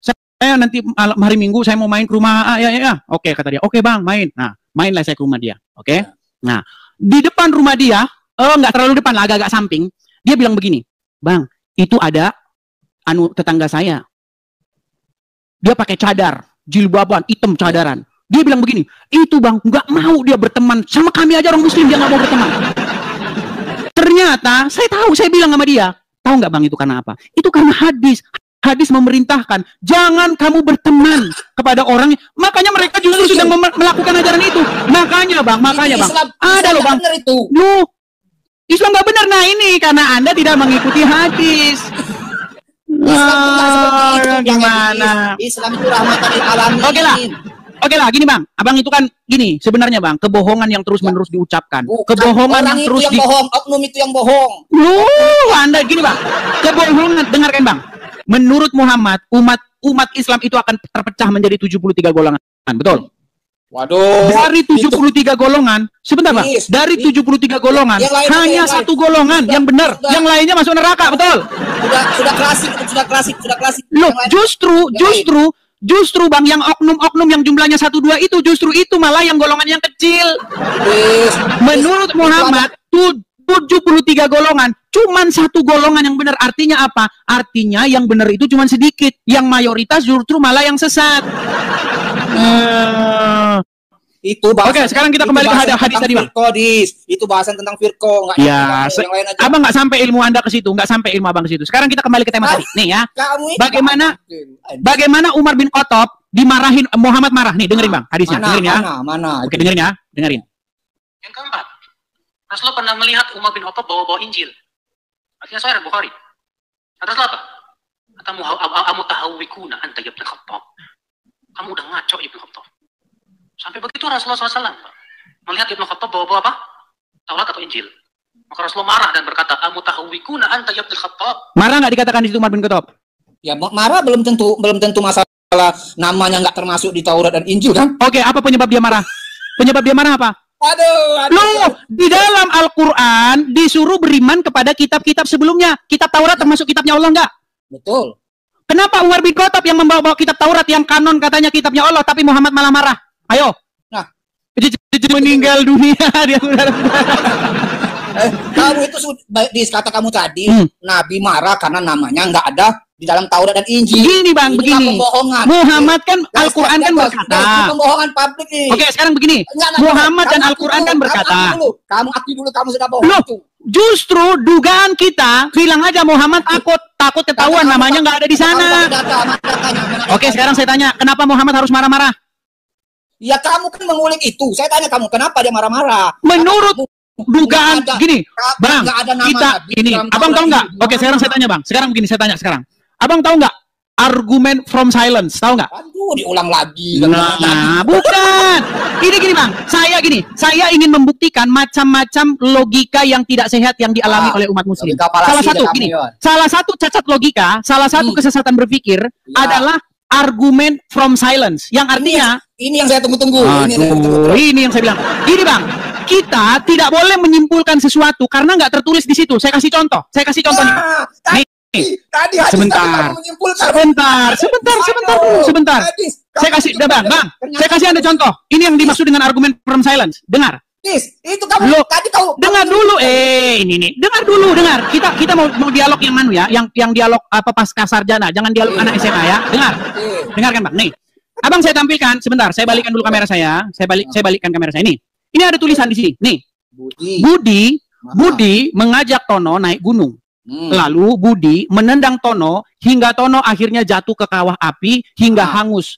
Saya nanti hari Minggu saya mau main ke rumah AA, ya. Oke, kata dia. Oke, Bang, main. Nah, mainlah saya ke rumah dia. Oke. Nah, di depan rumah dia, nggak terlalu depan lah, agak-agak samping. Dia bilang begini, Bang, itu ada tetangga saya. Dia pakai cadar, jilbaban, hitam cadaran. Dia bilang begini, itu Bang, nggak mau dia berteman sama kami aja orang Muslim, dia nggak mau berteman. Ternyata saya tahu, saya bilang sama dia, tahu nggak Bang itu karena apa? Itu karena hadis. Hadis memerintahkan, jangan kamu berteman kepada orang. Makanya mereka justru sedang melakukan ajaran itu. Makanya Bang, ada loh Bang. Loh, Islam nggak benar. Nah ini karena Anda tidak mengikuti hadis. Gimana? Islam itu rahmatan lil alamin. Oke lah, gini Bang. Abang itu kan gini, sebenarnya Bang, kebohongan yang terus-menerus diucapkan. Kebohongan yang terus bohong, oknum itu yang bohong. Anda gini Bang. Kebohongan, dengarkan Bang. Menurut Muhammad, umat Islam itu akan terpecah menjadi 73 golongan. Betul? Waduh. Dari 73 golongan, sebentar Bang. Dari 73 golongan, hanya satu golongan yang benar. Yang lainnya masuk neraka, betul? Sudah klasik. Loh, justru Bang, yang oknum-oknum yang jumlahnya 1-2 itu, justru itu malah yang golongan yang kecil. Menurut Muhammad, 73 golongan, cuman satu golongan yang benar. Artinya apa? Artinya yang benar itu cuman sedikit, yang mayoritas justru malah yang sesat. Itu bahasan, Oke, sekarang kita kembali ke hadis tadi, Bang. Itu bahasan tentang firqo, nggak Ya, yang lain aja. Abang nggak sampai ilmu Anda ke situ, nggak sampai ilmu Abang ke situ. Sekarang kita kembali ke tema tadi. Nih ya. Bagaimana Umar bin Khattab dimarahin Muhammad marah. Nih, dengerin Bang hadisnya. Dengerin ya. Mana? Oke, dengerin ya. Dengerin. Yang keempat, Rasulullah pernah melihat Umar bin Khattab bawa-bawa Injil. Artinya Sahih Bukhari. Atas apa? Kata amutahawwikuna anta ya Ibnu Khattab. Kamu udah ngaco Ibnu Khattab. Sampai begitu Rasulullah SAW melihat Ibnu Khattab bawa-bawa apa? Taurat atau Injil. Maka Rasulullah marah dan berkata, amutahawwikuna anta ya Ibnu Khattab. Marah nggak dikatakan di situ Umar bin Khattab? Ya marah belum tentu masalah namanya nggak termasuk di Taurat dan Injil kan? Oke, apa penyebab dia marah? Penyebab dia marah apa? Aduh. Loh, di dalam Al-Quran disuruh beriman kepada kitab-kitab sebelumnya. Kitab Taurat termasuk kitabnya Allah nggak? Betul. Kenapa Umar bin Khattab yang membawa kitab Taurat yang kanon katanya kitabnya Allah, tapi Muhammad malah marah? Ayo. Nah, meninggal dunia dia. Kamu itu kata kamu tadi, Nabi marah karena namanya nggak ada di dalam Taurat dan Injil. Begini Bang, begini. Muhammad kan Al-Quran kan berkata. Pembohongan publik nih. Oke, sekarang begini. Muhammad dan Al-Quran kan berkata. Kamu akui dulu, kamu sudah bohong. Loh, justru dugaan kita bilang aja Muhammad takut ketahuan namanya nggak ada di sana. Oke, sekarang saya tanya, kenapa Muhammad harus marah-marah? Ya kamu kan mengulik itu. Saya tanya kamu, kenapa dia marah-marah? Menurut dugaan gini, Bang, kita ini, Abang tahu nggak? Oke, sekarang saya tanya Bang. Sekarang begini, saya tanya sekarang. Abang tahu nggak argumen from silence? Tahu nggak? Aduh, diulang lagi. Nah, bukan. Ini gini Bang, saya ingin membuktikan macam-macam logika yang tidak sehat yang dialami oleh umat muslim. Salah satu cacat logika, salah satu kesesatan berpikir adalah argumen from silence, yang artinya ini yang saya tunggu-tunggu. Ini yang saya bilang. Gini Bang, kita tidak boleh menyimpulkan sesuatu karena nggak tertulis di situ. Saya kasih contoh. Nih. Sebentar. Saya kasih, Bang. Saya kasih Anda contoh. Ini yang dimaksud dengan argumen from silence. Dengar. Itu kamu tadi tahu. Dengar dulu. Ini nih. Dengar dulu, dengar. Kita mau dialog yang mana ya? Yang dialog apa pasca sarjana, jangan dialog anak SMA ya. Dengar. Dengarkan, Bang. Nih. Abang saya tampilkan sebentar. Saya balikkan dulu kamera saya. Saya balikkan kamera saya. Ini ada tulisan di sini. Nih. Budi mengajak Tono naik gunung. Lalu Budi menendang Tono hingga Tono akhirnya jatuh ke kawah api hingga hangus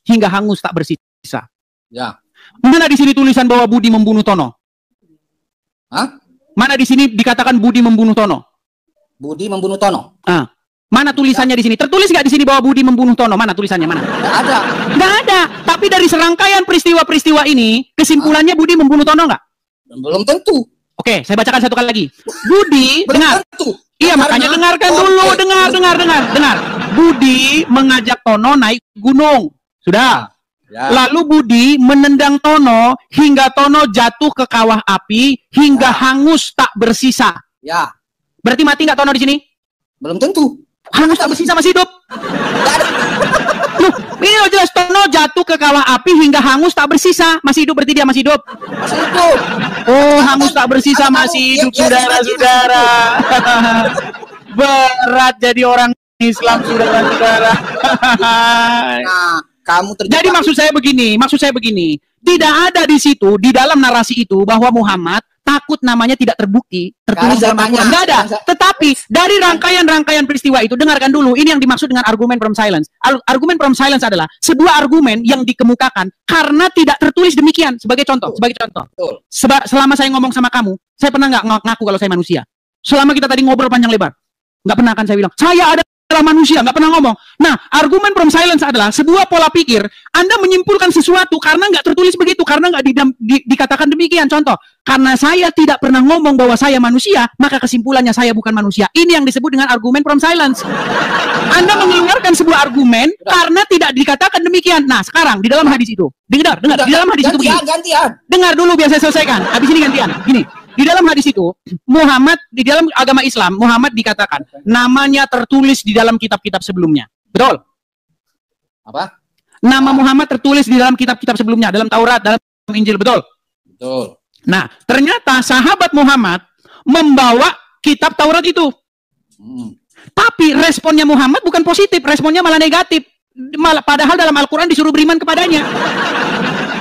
tak bersisa. Ya. Mana di sini tulisan bahwa Budi membunuh Tono? Hah? Mana di sini dikatakan Budi membunuh Tono? Budi membunuh Tono. Mana tulisannya di sini? Tertulis nggak di sini bahwa Budi membunuh Tono? Mana tulisannya? Mana? Nggak ada. Tapi dari serangkaian peristiwa-peristiwa ini, kesimpulannya Budi membunuh Tono nggak? Belum tentu. Oke, saya bacakan satu kali lagi. Budi, dengar. Tentu. Iya, makanya dengarkan dulu. Dengar. Budi mengajak Tono naik gunung. Sudah. Ya. Lalu Budi menendang Tono hingga Tono jatuh ke kawah api hingga hangus tak bersisa. Ya. Berarti mati nggak Tono di sini? Belum tentu. Hangus tak bersisa, masih hidup. Loh, ini loh jelas Tono jatuh ke kawah api hingga hangus tak bersisa. Masih hidup, berarti dia masih hidup. Masih hidup. Oh, hangus tak bersisa, masih hidup, saudara-saudara. Berat jadi orang Islam, saudara-saudara. Nah, kamu terjebak. Jadi maksud saya begini, tidak ada di situ, di dalam narasi itu bahwa Muhammad takut namanya tidak tertulis dalam Al-Quran. Nggak ada. Tetapi dari rangkaian peristiwa itu, dengarkan dulu, ini yang dimaksud dengan argumen from silence. Argumen from silence adalah sebuah argumen yang dikemukakan karena tidak tertulis demikian. Sebagai contoh. Selama saya ngomong sama kamu, saya pernah nggak ngaku kalau saya manusia? Selama kita tadi ngobrol panjang lebar, nggak pernah kan saya bilang, saya adalah manusia, nggak pernah ngomong. Nah, argumen from silence adalah sebuah pola pikir. Anda menyimpulkan sesuatu karena nggak tertulis begitu, karena nggak dikatakan demikian. Contoh, karena saya tidak pernah ngomong bahwa saya manusia, maka kesimpulannya saya bukan manusia. Ini yang disebut dengan argumen from silence. Anda mengeluarkan sebuah argumen karena tidak dikatakan demikian. Nah, sekarang di dalam hadis itu, dengar, di dalam hadis itu begini. Dengar dulu biar saya selesaikan. Habis ini gantian. Gini. Di dalam hadis itu, di dalam agama Islam, Muhammad dikatakan namanya tertulis di dalam kitab-kitab sebelumnya. Betul? Apa? Nama Muhammad tertulis di dalam kitab-kitab sebelumnya, dalam Taurat, dalam Injil, betul? Betul. Nah, ternyata sahabat Muhammad membawa kitab Taurat itu. Tapi responnya Muhammad bukan positif, responnya malah negatif. Padahal dalam Al-Quran disuruh beriman kepadanya.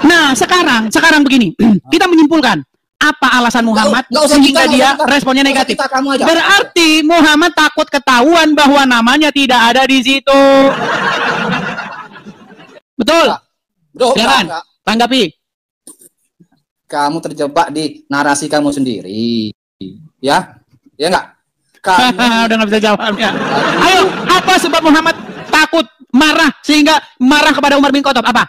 Nah, sekarang begini. Kita menyimpulkan apa alasan Muhammad Nggak usah sehingga kita, dia nggak usah kita. responnya Nggak usah negatif. kita, kamu aja. Berarti Muhammad takut ketahuan bahwa namanya tidak ada di situ. Betul? Bro, Silakan, enggak. tanggapi. Kamu terjebak di narasi kamu sendiri. Ya? Ya enggak? Kamu Udah nggak bisa jawabnya. Ayo, apa sebab Muhammad takut marah sehingga marah kepada Umar bin Khattab? Apa?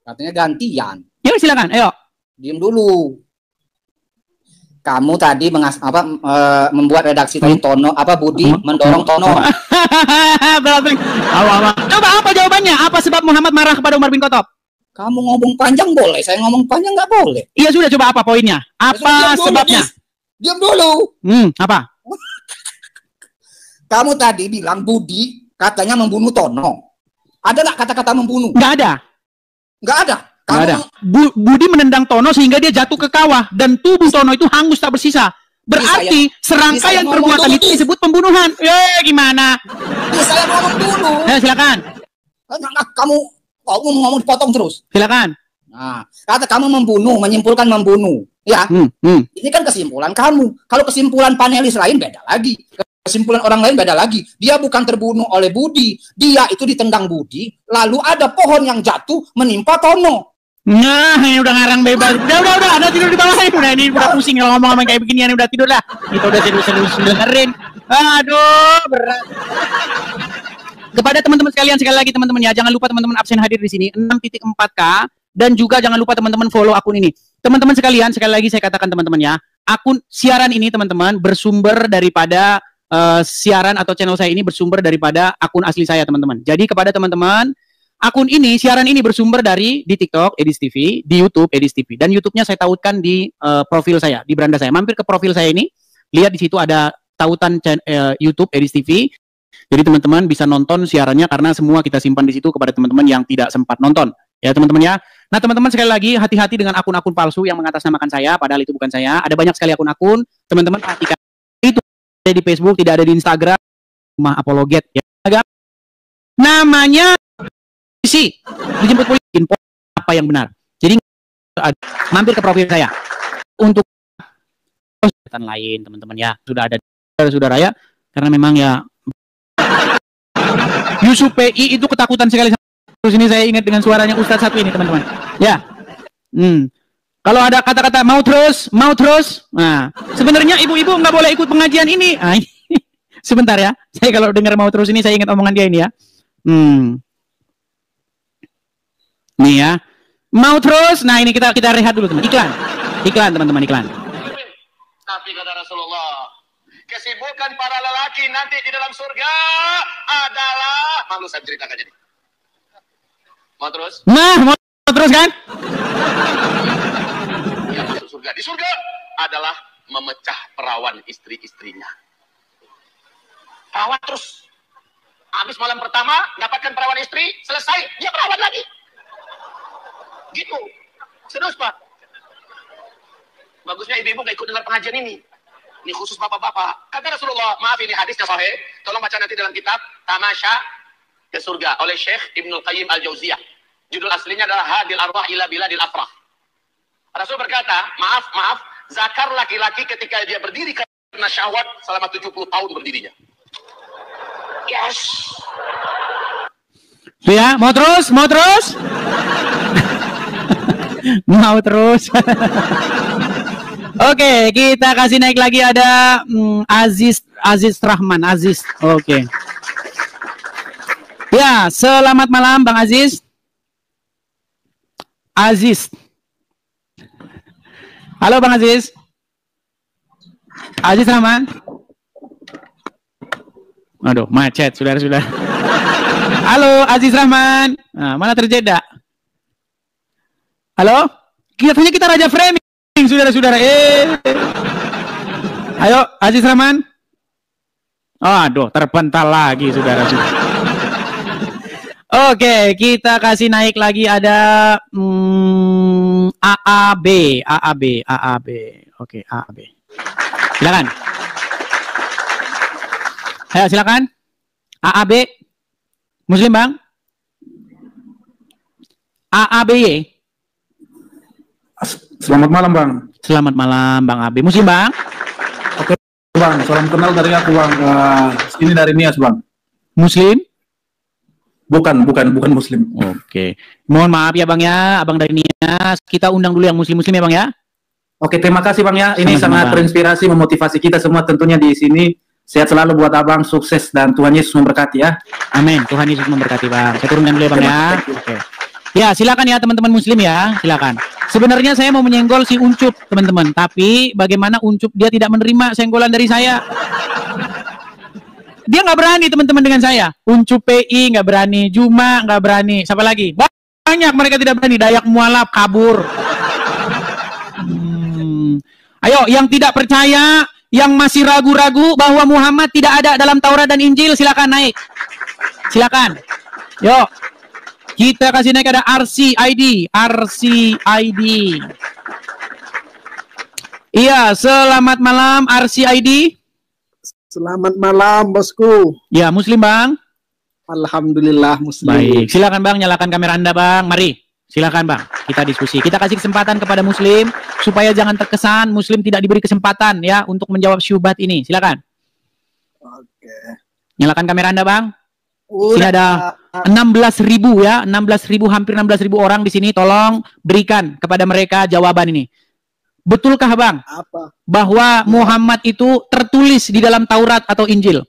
katanya gantian. Ya silakan, ayo. Diem dulu. Kamu tadi membuat redaksi tadi Tono Budi mendorong Tono. Berarti coba apa jawabannya? Apa sebab Muhammad marah kepada Umar bin Khattab? Kamu ngomong panjang boleh, saya ngomong panjang nggak boleh. Iya sudah, coba apa poinnya? Apa sebabnya? Diam dulu. Apa? Kamu tadi bilang Budi katanya membunuh Tono. Ada nggak kata-kata membunuh? Nggak ada. Nggak ada. Nggak ada. Budi menendang Tono sehingga dia jatuh ke kawah dan tubuh Tono itu hangus tak bersisa. Berarti serangkaian perbuatan itu disebut pembunuhan. Gimana? Saya ngomong dulu. Silakan. Kamu ngomong dipotong terus. Silakan. Nah, kata kamu menyimpulkan membunuh. Ya. Ini kan kesimpulan kamu. Kalau kesimpulan panelis lain beda lagi. Kesimpulan orang lain beda lagi. Dia bukan terbunuh oleh Budi. Dia itu ditendang Budi. Lalu ada pohon yang jatuh menimpa Tono. Nah, ini udah ngarang bebas. Udah. Ada tidur di bawah ini. Ini udah pusing kalau ngomong kayak beginian. Udah tidur lah. Kita udah serius dengerin. Aduh, berat. Kepada teman-teman sekalian, sekali lagi teman-teman ya, jangan lupa teman-teman absen hadir di sini 6.4K dan juga jangan lupa teman-teman follow akun ini. Teman-teman sekalian, sekali lagi saya katakan teman-teman ya, akun siaran ini teman-teman bersumber daripada siaran atau channel saya ini bersumber daripada akun asli saya teman-teman. Jadi kepada teman-teman, akun ini, siaran ini bersumber dari di TikTok Edis TV, di YouTube Edis TV, dan YouTube-nya saya tautkan di profil saya, di beranda saya. Mampir ke profil saya ini, lihat di situ ada tautan YouTube Edis TV. Jadi teman-teman bisa nonton siarannya karena semua kita simpan di situ kepada teman-teman yang tidak sempat nonton. Ya teman-teman ya. Nah teman-teman sekali lagi hati-hati dengan akun-akun palsu yang mengatasnamakan saya, padahal itu bukan saya. Ada banyak sekali akun-akun. Teman-teman perhatikan itu ada di Facebook, tidak ada di Instagram. Rumah apologet ya. Namanya polisi, dijemput polisi, info apa yang benar. Jadi mampir ke profil saya untuk kegiatan lain teman-teman ya. Sudah ada saudara ya. Karena memang ya Yusuf PI itu ketakutan sekali. Terus ini saya ingat dengan suaranya Ustadz satu ini teman-teman. Ya. Kalau ada kata-kata mau terus. Nah, sebenarnya ibu-ibu nggak boleh ikut pengajian ini. Nah, ini. Sebentar ya. Saya kalau dengar mau terus ini saya ingat omongan dia ini ya. Nih ya. Mau terus. Nah, ini kita rehat dulu teman. Iklan teman-teman, iklan. Tapi kata Rasulullah, kesibukan para lelaki nanti di dalam surga adalah, malu saya ceritakan ini. Mau terus? Nah, mau terus kan? Yang masuk surga di surga adalah memecah perawan istri-istrinya. Perawan terus. Habis malam pertama dapatkan perawan istri, selesai dia perawan lagi. Gitu. Serius Pak. Bagusnya ibu-ibu gak ikut dengar pengajian ini. Ini khusus bapak-bapak. Kata Rasulullah, maaf ini hadisnya sahih. Tolong baca nanti dalam kitab Tamasya ke Surga oleh Syekh Ibnul Qayyim Al-Jauziyah. Judul aslinya adalah Hadil Arwah ila Biladil Afrah. Rasul berkata, maaf, zakar laki-laki ketika dia berdiri karena syahwat selama 70 tahun berdirinya. Yes. Ya, mau terus? Mau terus. Oke, kita kasih naik lagi ada Aziz Rahman. Oke. Ya, selamat malam Bang Aziz. Halo Bang Aziz. Aziz Rahman. Aduh, macet saudara-saudara. Halo Aziz Rahman. Nah, mana terjeda? Halo? Kelihatannya kita raja framing. Saudara-saudara, ayo Aziz Rahman. Aduh, terpental lagi saudara-saudara. Oke, kita kasih naik lagi ada AAB. Oke, AAB. Silakan. Ayo silakan. AAB. Muslim Bang. AABY. Selamat malam, Bang. Selamat malam, Bang Abi. Muslim, Bang? Oke, Bang. Salam kenal dari aku, Bang. Ini dari Nias, Bang. Muslim? Bukan Muslim. Oke. Mohon maaf ya, Bang ya. Abang dari Nias. Kita undang dulu yang Muslim-Muslim ya, Bang ya. Oke, terima kasih, Bang ya. Ini Sama-sama, sangat Bang. berinspirasi, memotivasi kita semua tentunya di sini. Sehat selalu buat Abang, sukses dan Tuhan Yesus memberkati ya. Amin. Tuhan Yesus memberkati, Bang. Saya turunkan dulu ya, Bang ya. Oke. Ya, silakan ya teman-teman Muslim ya. Silakan. Sebenarnya saya mau menyenggol si Uncup, teman-teman. Tapi bagaimana Uncup dia tidak menerima senggolan dari saya? Dia nggak berani teman-teman dengan saya. Uncup PI nggak berani, Juma nggak berani. Siapa lagi? Banyak mereka tidak berani. Dayak Mualaf kabur. Ayo, yang tidak percaya, yang masih ragu-ragu bahwa Muhammad tidak ada dalam Taurat dan Injil, silakan naik. Silakan. Yuk. Kita kasih naik ada RCID. Iya, selamat malam RCID. Selamat malam, bosku. Ya, Muslim, Bang. Alhamdulillah, Muslim. Baik, silakan Bang, nyalakan kamera Anda, Bang. Mari, silakan Bang. Kita diskusi. Kita kasih kesempatan kepada Muslim supaya jangan terkesan Muslim tidak diberi kesempatan ya untuk menjawab syubhat ini. Silakan. Oke. Nyalakan kamera Anda, Bang. Sini Udah. ada 16.000 ya, 16.000, hampir 16.000 orang di sini. Tolong berikan kepada mereka jawaban ini. Betulkah Bang Apa? bahwa Muhammad itu tertulis di dalam Taurat atau Injil?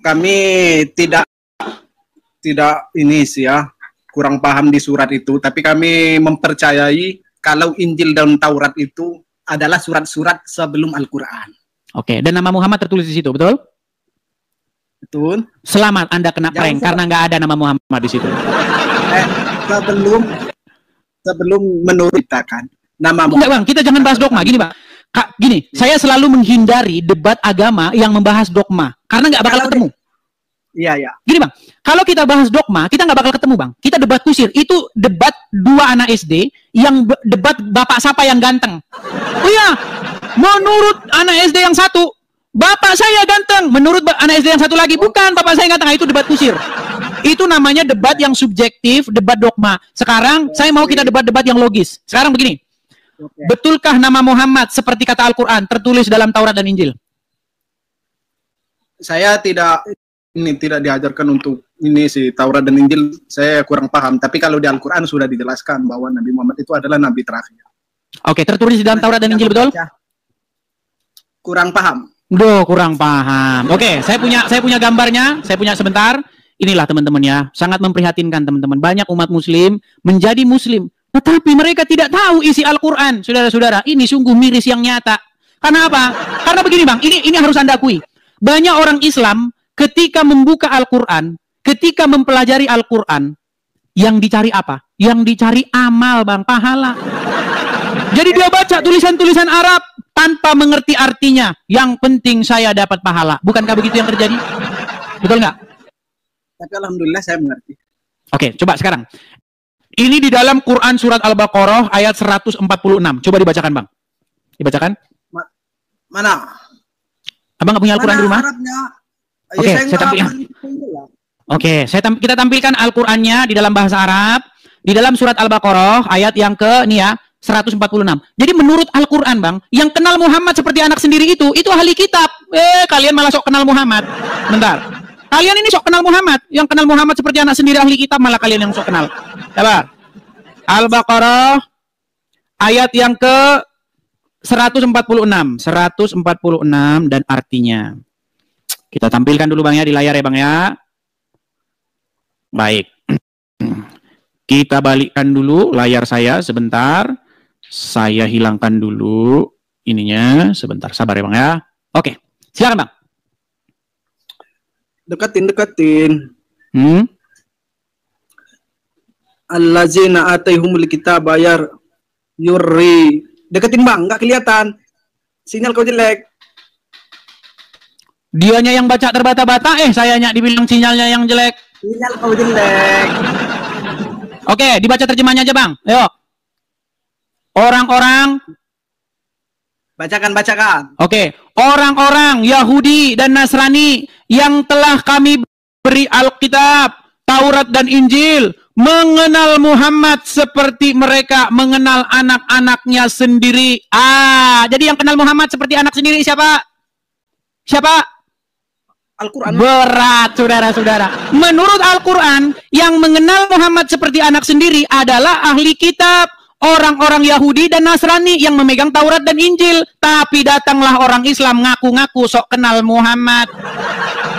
Kami tidak ini sih ya, kurang paham di surat itu, tapi kami mempercayai kalau Injil dan Taurat itu adalah surat-surat sebelum Al-Qur'an. Oke, dan nama Muhammad tertulis di situ, betul? Betul. Selamat Anda kena prank karena nggak ada nama Muhammad di situ. Sebelum menurut kita kan nama Enggak Bang, kita jangan bahas dogma. Gini Bang, gini, saya selalu menghindari debat agama yang membahas dogma karena nggak bakal ketemu. Iya. Gini Bang, kalau kita bahas dogma, kita nggak bakal ketemu Bang. Kita debat kusir, itu debat dua anak SD yang debat bapak siapa yang ganteng. Oh iya, menurut anak SD yang satu, bapak saya ganteng. Menurut anak SD yang satu lagi, bukan bapak saya ganteng. Itu debat kusir. Itu namanya debat yang subjektif, debat dogma. Sekarang saya mau kita debat-debat yang logis. Sekarang begini. Betulkah nama Muhammad seperti kata Al-Qur'an tertulis dalam Taurat dan Injil? Saya tidak diajarkan untuk ini sih Taurat dan Injil, saya kurang paham. Tapi kalau di Al-Qur'an sudah dijelaskan bahwa Nabi Muhammad itu adalah nabi terakhir. Oke, tertulis di dalam Taurat dan Injil, betul? Kurang paham. Duh, kurang paham. Oke, saya punya gambarnya, saya punya sebentar. Inilah teman-teman ya, sangat memprihatinkan teman-teman. Banyak umat muslim menjadi muslim, tetapi mereka tidak tahu isi Al-Qur'an. Saudara-saudara, ini sungguh miris yang nyata. Karena apa? Karena begini Bang, ini harus Anda akui. Banyak orang Islam ketika membuka Al-Qur'an, ketika mempelajari Al-Qur'an, yang dicari apa? Yang dicari amal Bang, pahala. Jadi dia baca tulisan-tulisan Arab tanpa mengerti artinya. Yang penting saya dapat pahala. Bukankah begitu yang terjadi? Betul nggak? Tapi alhamdulillah saya mengerti. Oke, coba sekarang. Ini di dalam Quran surat Al-Baqarah ayat 146. Coba dibacakan, Bang. Dibacakan? Mana? Abang nggak punya Al-Quran di rumah? Oke, saya tampilkan. Oke, kita tampilkan Al-Qur'annya di dalam bahasa Arab. Di dalam surat Al-Baqarah ayat yang ke nih ya, 146. Jadi menurut Al-Qur'an, Bang, yang kenal Muhammad seperti anak sendiri itu ahli kitab. Kalian malah sok kenal Muhammad. Bentar. Kalian ini sok kenal Muhammad. Yang kenal Muhammad seperti anak sendiri ahli kitab, malah kalian yang sok kenal. Coba. Al-Baqarah ayat yang ke 146 dan artinya. Kita tampilkan dulu Bang ya di layar ya Bang ya. Baik. Kita balikkan dulu layar saya sebentar. Saya hilangkan dulu ininya sebentar. Sabar ya Bang ya. Oke. Silakan Bang. Deketin. Allazina ataihumul kitab bayar yurri. Deketin Bang, nggak kelihatan. Sinyal kau jelek. Dianya yang baca terbata-bata, sayanya dibilang sinyalnya yang jelek. Sinyal kau jelek. Oke, dibaca terjemahnya aja Bang. Ayo. Orang-orang. Bacakan. Oke. Orang-orang Yahudi dan Nasrani yang telah kami beri Alkitab, Taurat dan Injil, mengenal Muhammad seperti mereka mengenal anak-anaknya sendiri. Jadi yang kenal Muhammad seperti anak sendiri siapa? Siapa? Al-Quran. Berat, saudara-saudara. Menurut Al-Quran, yang mengenal Muhammad seperti anak sendiri adalah ahli kitab, orang-orang Yahudi dan Nasrani yang memegang Taurat dan Injil. Tapi datanglah orang Islam ngaku-ngaku sok kenal Muhammad.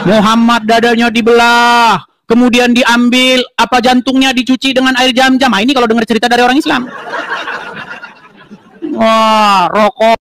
Muhammad dadanya dibelah, kemudian diambil, apa jantungnya dicuci dengan air jam-jam. Ini kalau dengar cerita dari orang Islam. Wah, rokok.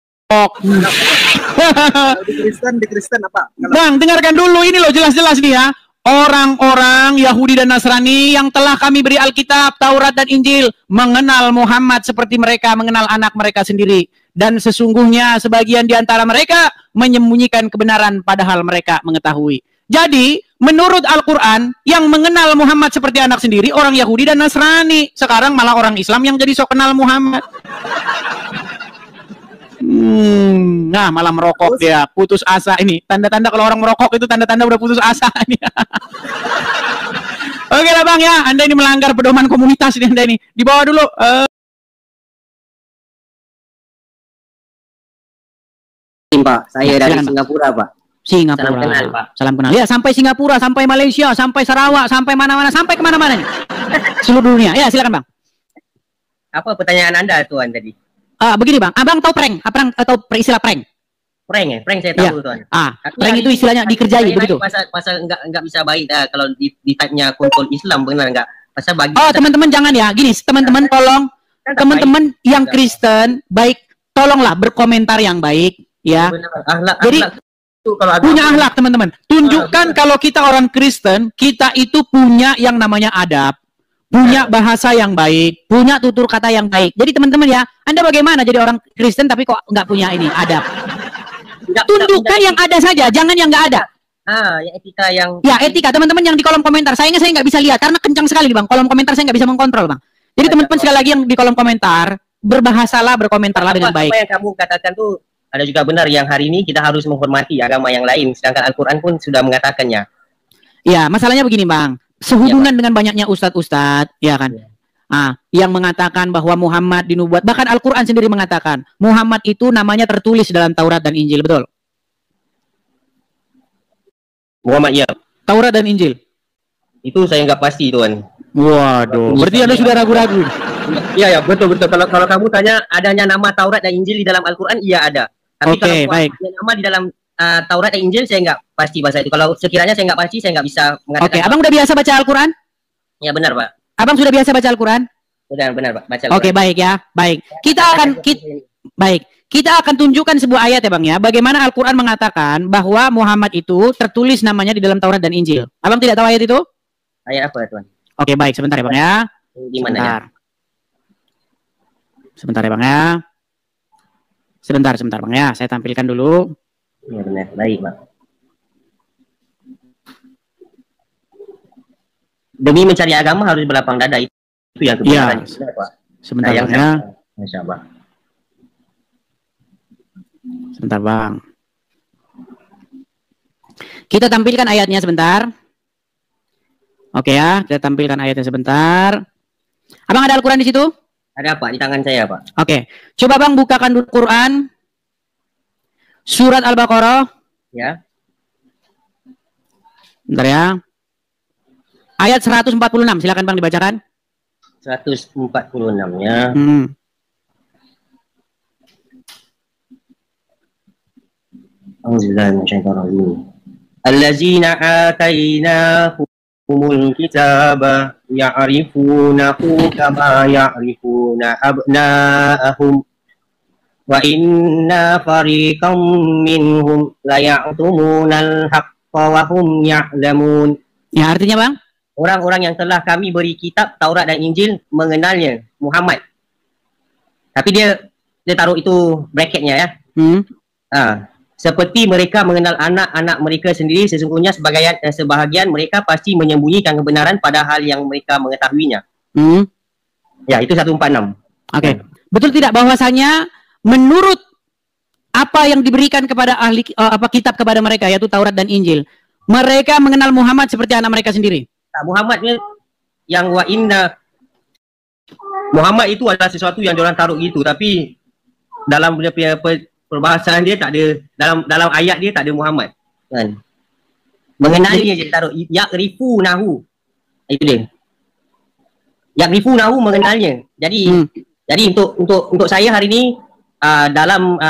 Di Kristen apa? Bang, dengarkan dulu ini loh, jelas-jelas nih ya. Orang-orang Yahudi dan Nasrani yang telah kami beri Alkitab, Taurat dan Injil mengenal Muhammad seperti mereka mengenal anak mereka sendiri. Dan sesungguhnya sebagian di antara mereka menyembunyikan kebenaran padahal mereka mengetahui. Jadi, menurut Al-Quran, yang mengenal Muhammad seperti anak sendiri, orang Yahudi dan Nasrani. Sekarang malah orang Islam yang jadi sok kenal Muhammad. Nah, malah merokok dia, putus asa ini. Tanda-tanda kalau orang merokok itu tanda-tanda udah putus asa. Oke lah Bang ya, Anda ini melanggar pedoman komunitas ini Anda ini. Dibawa dulu. Pak, saya dari Singapura, Pak. Singapura. Salam kenal, Pak. Salam kenal. Ya, sampai Singapura, sampai Malaysia, sampai Sarawak, sampai mana-mana, sampai kemana-mana nih. Seluruh dunia. Ya, silakan Bang. Apa pertanyaan Anda, Tuan, tadi? Begini Bang, Abang tahu prank? Abang tahu istilah prank? Prank ya? Prank saya tahu, Tuan. Prank itu istilahnya dikerjai, begitu? Pasal enggak bisa baik kalau di type-nya kontrol Islam, benar enggak? Pasal bagi teman-teman jangan ya. Gini, teman-teman tolong, teman-teman yang Kristen, baik, tolonglah berkomentar yang baik, ya. Jadi, punya akhlak, teman-teman. Tunjukkan kalau kita orang Kristen, kita itu punya yang namanya adab. Punya bahasa yang baik, punya tutur kata yang baik. Jadi teman-teman ya, Anda bagaimana jadi orang Kristen tapi kok nggak punya ini adab? Tunjukkan yang ada saja, jangan yang nggak ada. Ya etika yang... Ya etika, teman-teman yang di kolom komentar. Sayangnya saya nggak bisa lihat karena kencang sekali Bang. Kolom komentar saya nggak bisa mengkontrol Bang. Jadi teman-teman sekali lagi yang di kolom komentar, berbahasalah, berkomentarlah dengan baik. Apa yang kamu katakan tuh ada juga benar, yang hari ini kita harus menghormati agama yang lain. Sedangkan Al-Quran pun sudah mengatakannya. Ya, masalahnya begini Bang. Sehubungan dengan banyaknya ustadz-ustadz, ya kan, yang mengatakan bahwa Muhammad dinubuat, bahkan Al-Quran sendiri mengatakan Muhammad itu namanya tertulis dalam Taurat dan Injil, betul? Muhammad ya. Taurat dan Injil. Itu saya nggak pasti, Tuan. Waduh, berarti Anda sudah ragu-ragu. Iya, betul. Kalau kamu tanya adanya nama Taurat dan Injil di dalam Al-Quran, iya ada. Tapi kalau baik. ada nama di dalam Taurat dan Injil, saya nggak pasti bahasa itu. Kalau sekiranya saya nggak pasti, saya nggak bisa mengatakan. Abang udah biasa baca Al-Quran? Ya benar, Pak. Abang sudah biasa baca Al-Quran? Benar, Pak. Baca Al-Quran. Baik ya, baik. Kita akan tunjukkan sebuah ayat ya Bang ya, bagaimana Al-Quran mengatakan bahwa Muhammad itu tertulis namanya di dalam Taurat dan Injil. Abang tidak tahu ayat itu? Ayat apa, Tuan? Baik, sebentar ya Bang ya. Di mana ya? Sebentar ya Bang ya. Sebentar Bang ya, saya tampilkan dulu. Ya benar, baik Pak. Demi mencari agama harus berlapang dada, itu yang kebenaran. Ya, sebentar Bang ya. Masya Allah. Sebentar Bang. Kita tampilkan ayatnya sebentar. Oke ya, kita tampilkan ayatnya sebentar. Abang ada Al-Quran di situ? Ada Pak, di tangan saya Pak. Oke, coba Bang bukakan dulu Quran. Surat Al-Baqarah. Ya. Bentar ya. Ayat 146, silakan Bang dibacakan. 146-nya. Allazina atainahumul kitaba ya'rifunahu kama ya'rifuna abna'ahum. Wa inna fariqam minhum la ya'tumunal haqqa wa hum ya'lamun. Ya, artinya Bang? Orang-orang yang telah kami beri kitab Taurat dan Injil mengenalnya Muhammad. Tapi dia taruh itu bracketnya ya. Seperti mereka mengenal anak-anak mereka sendiri, sesungguhnya sebahagian mereka pasti menyembunyikan kebenaran pada hal yang mereka mengetahuinya. Ya, itu 146. Betul tidak bahwasanya menurut apa yang diberikan kepada ahli kitab kepada mereka, yaitu Taurat dan Injil, mereka mengenal Muhammad seperti anak mereka sendiri? Muhammad yang wa inna Muhammad itu adalah sesuatu yang diorang taruh gitu, tapi dalam dia punya perbahasan dia tak ada, dalam ayat dia tak ada Muhammad kan. Mengenalnya je taruh ya'rifu nahu. Itu dia. Ya'rifu nahu mengenalnya. Jadi untuk saya hari ni dalam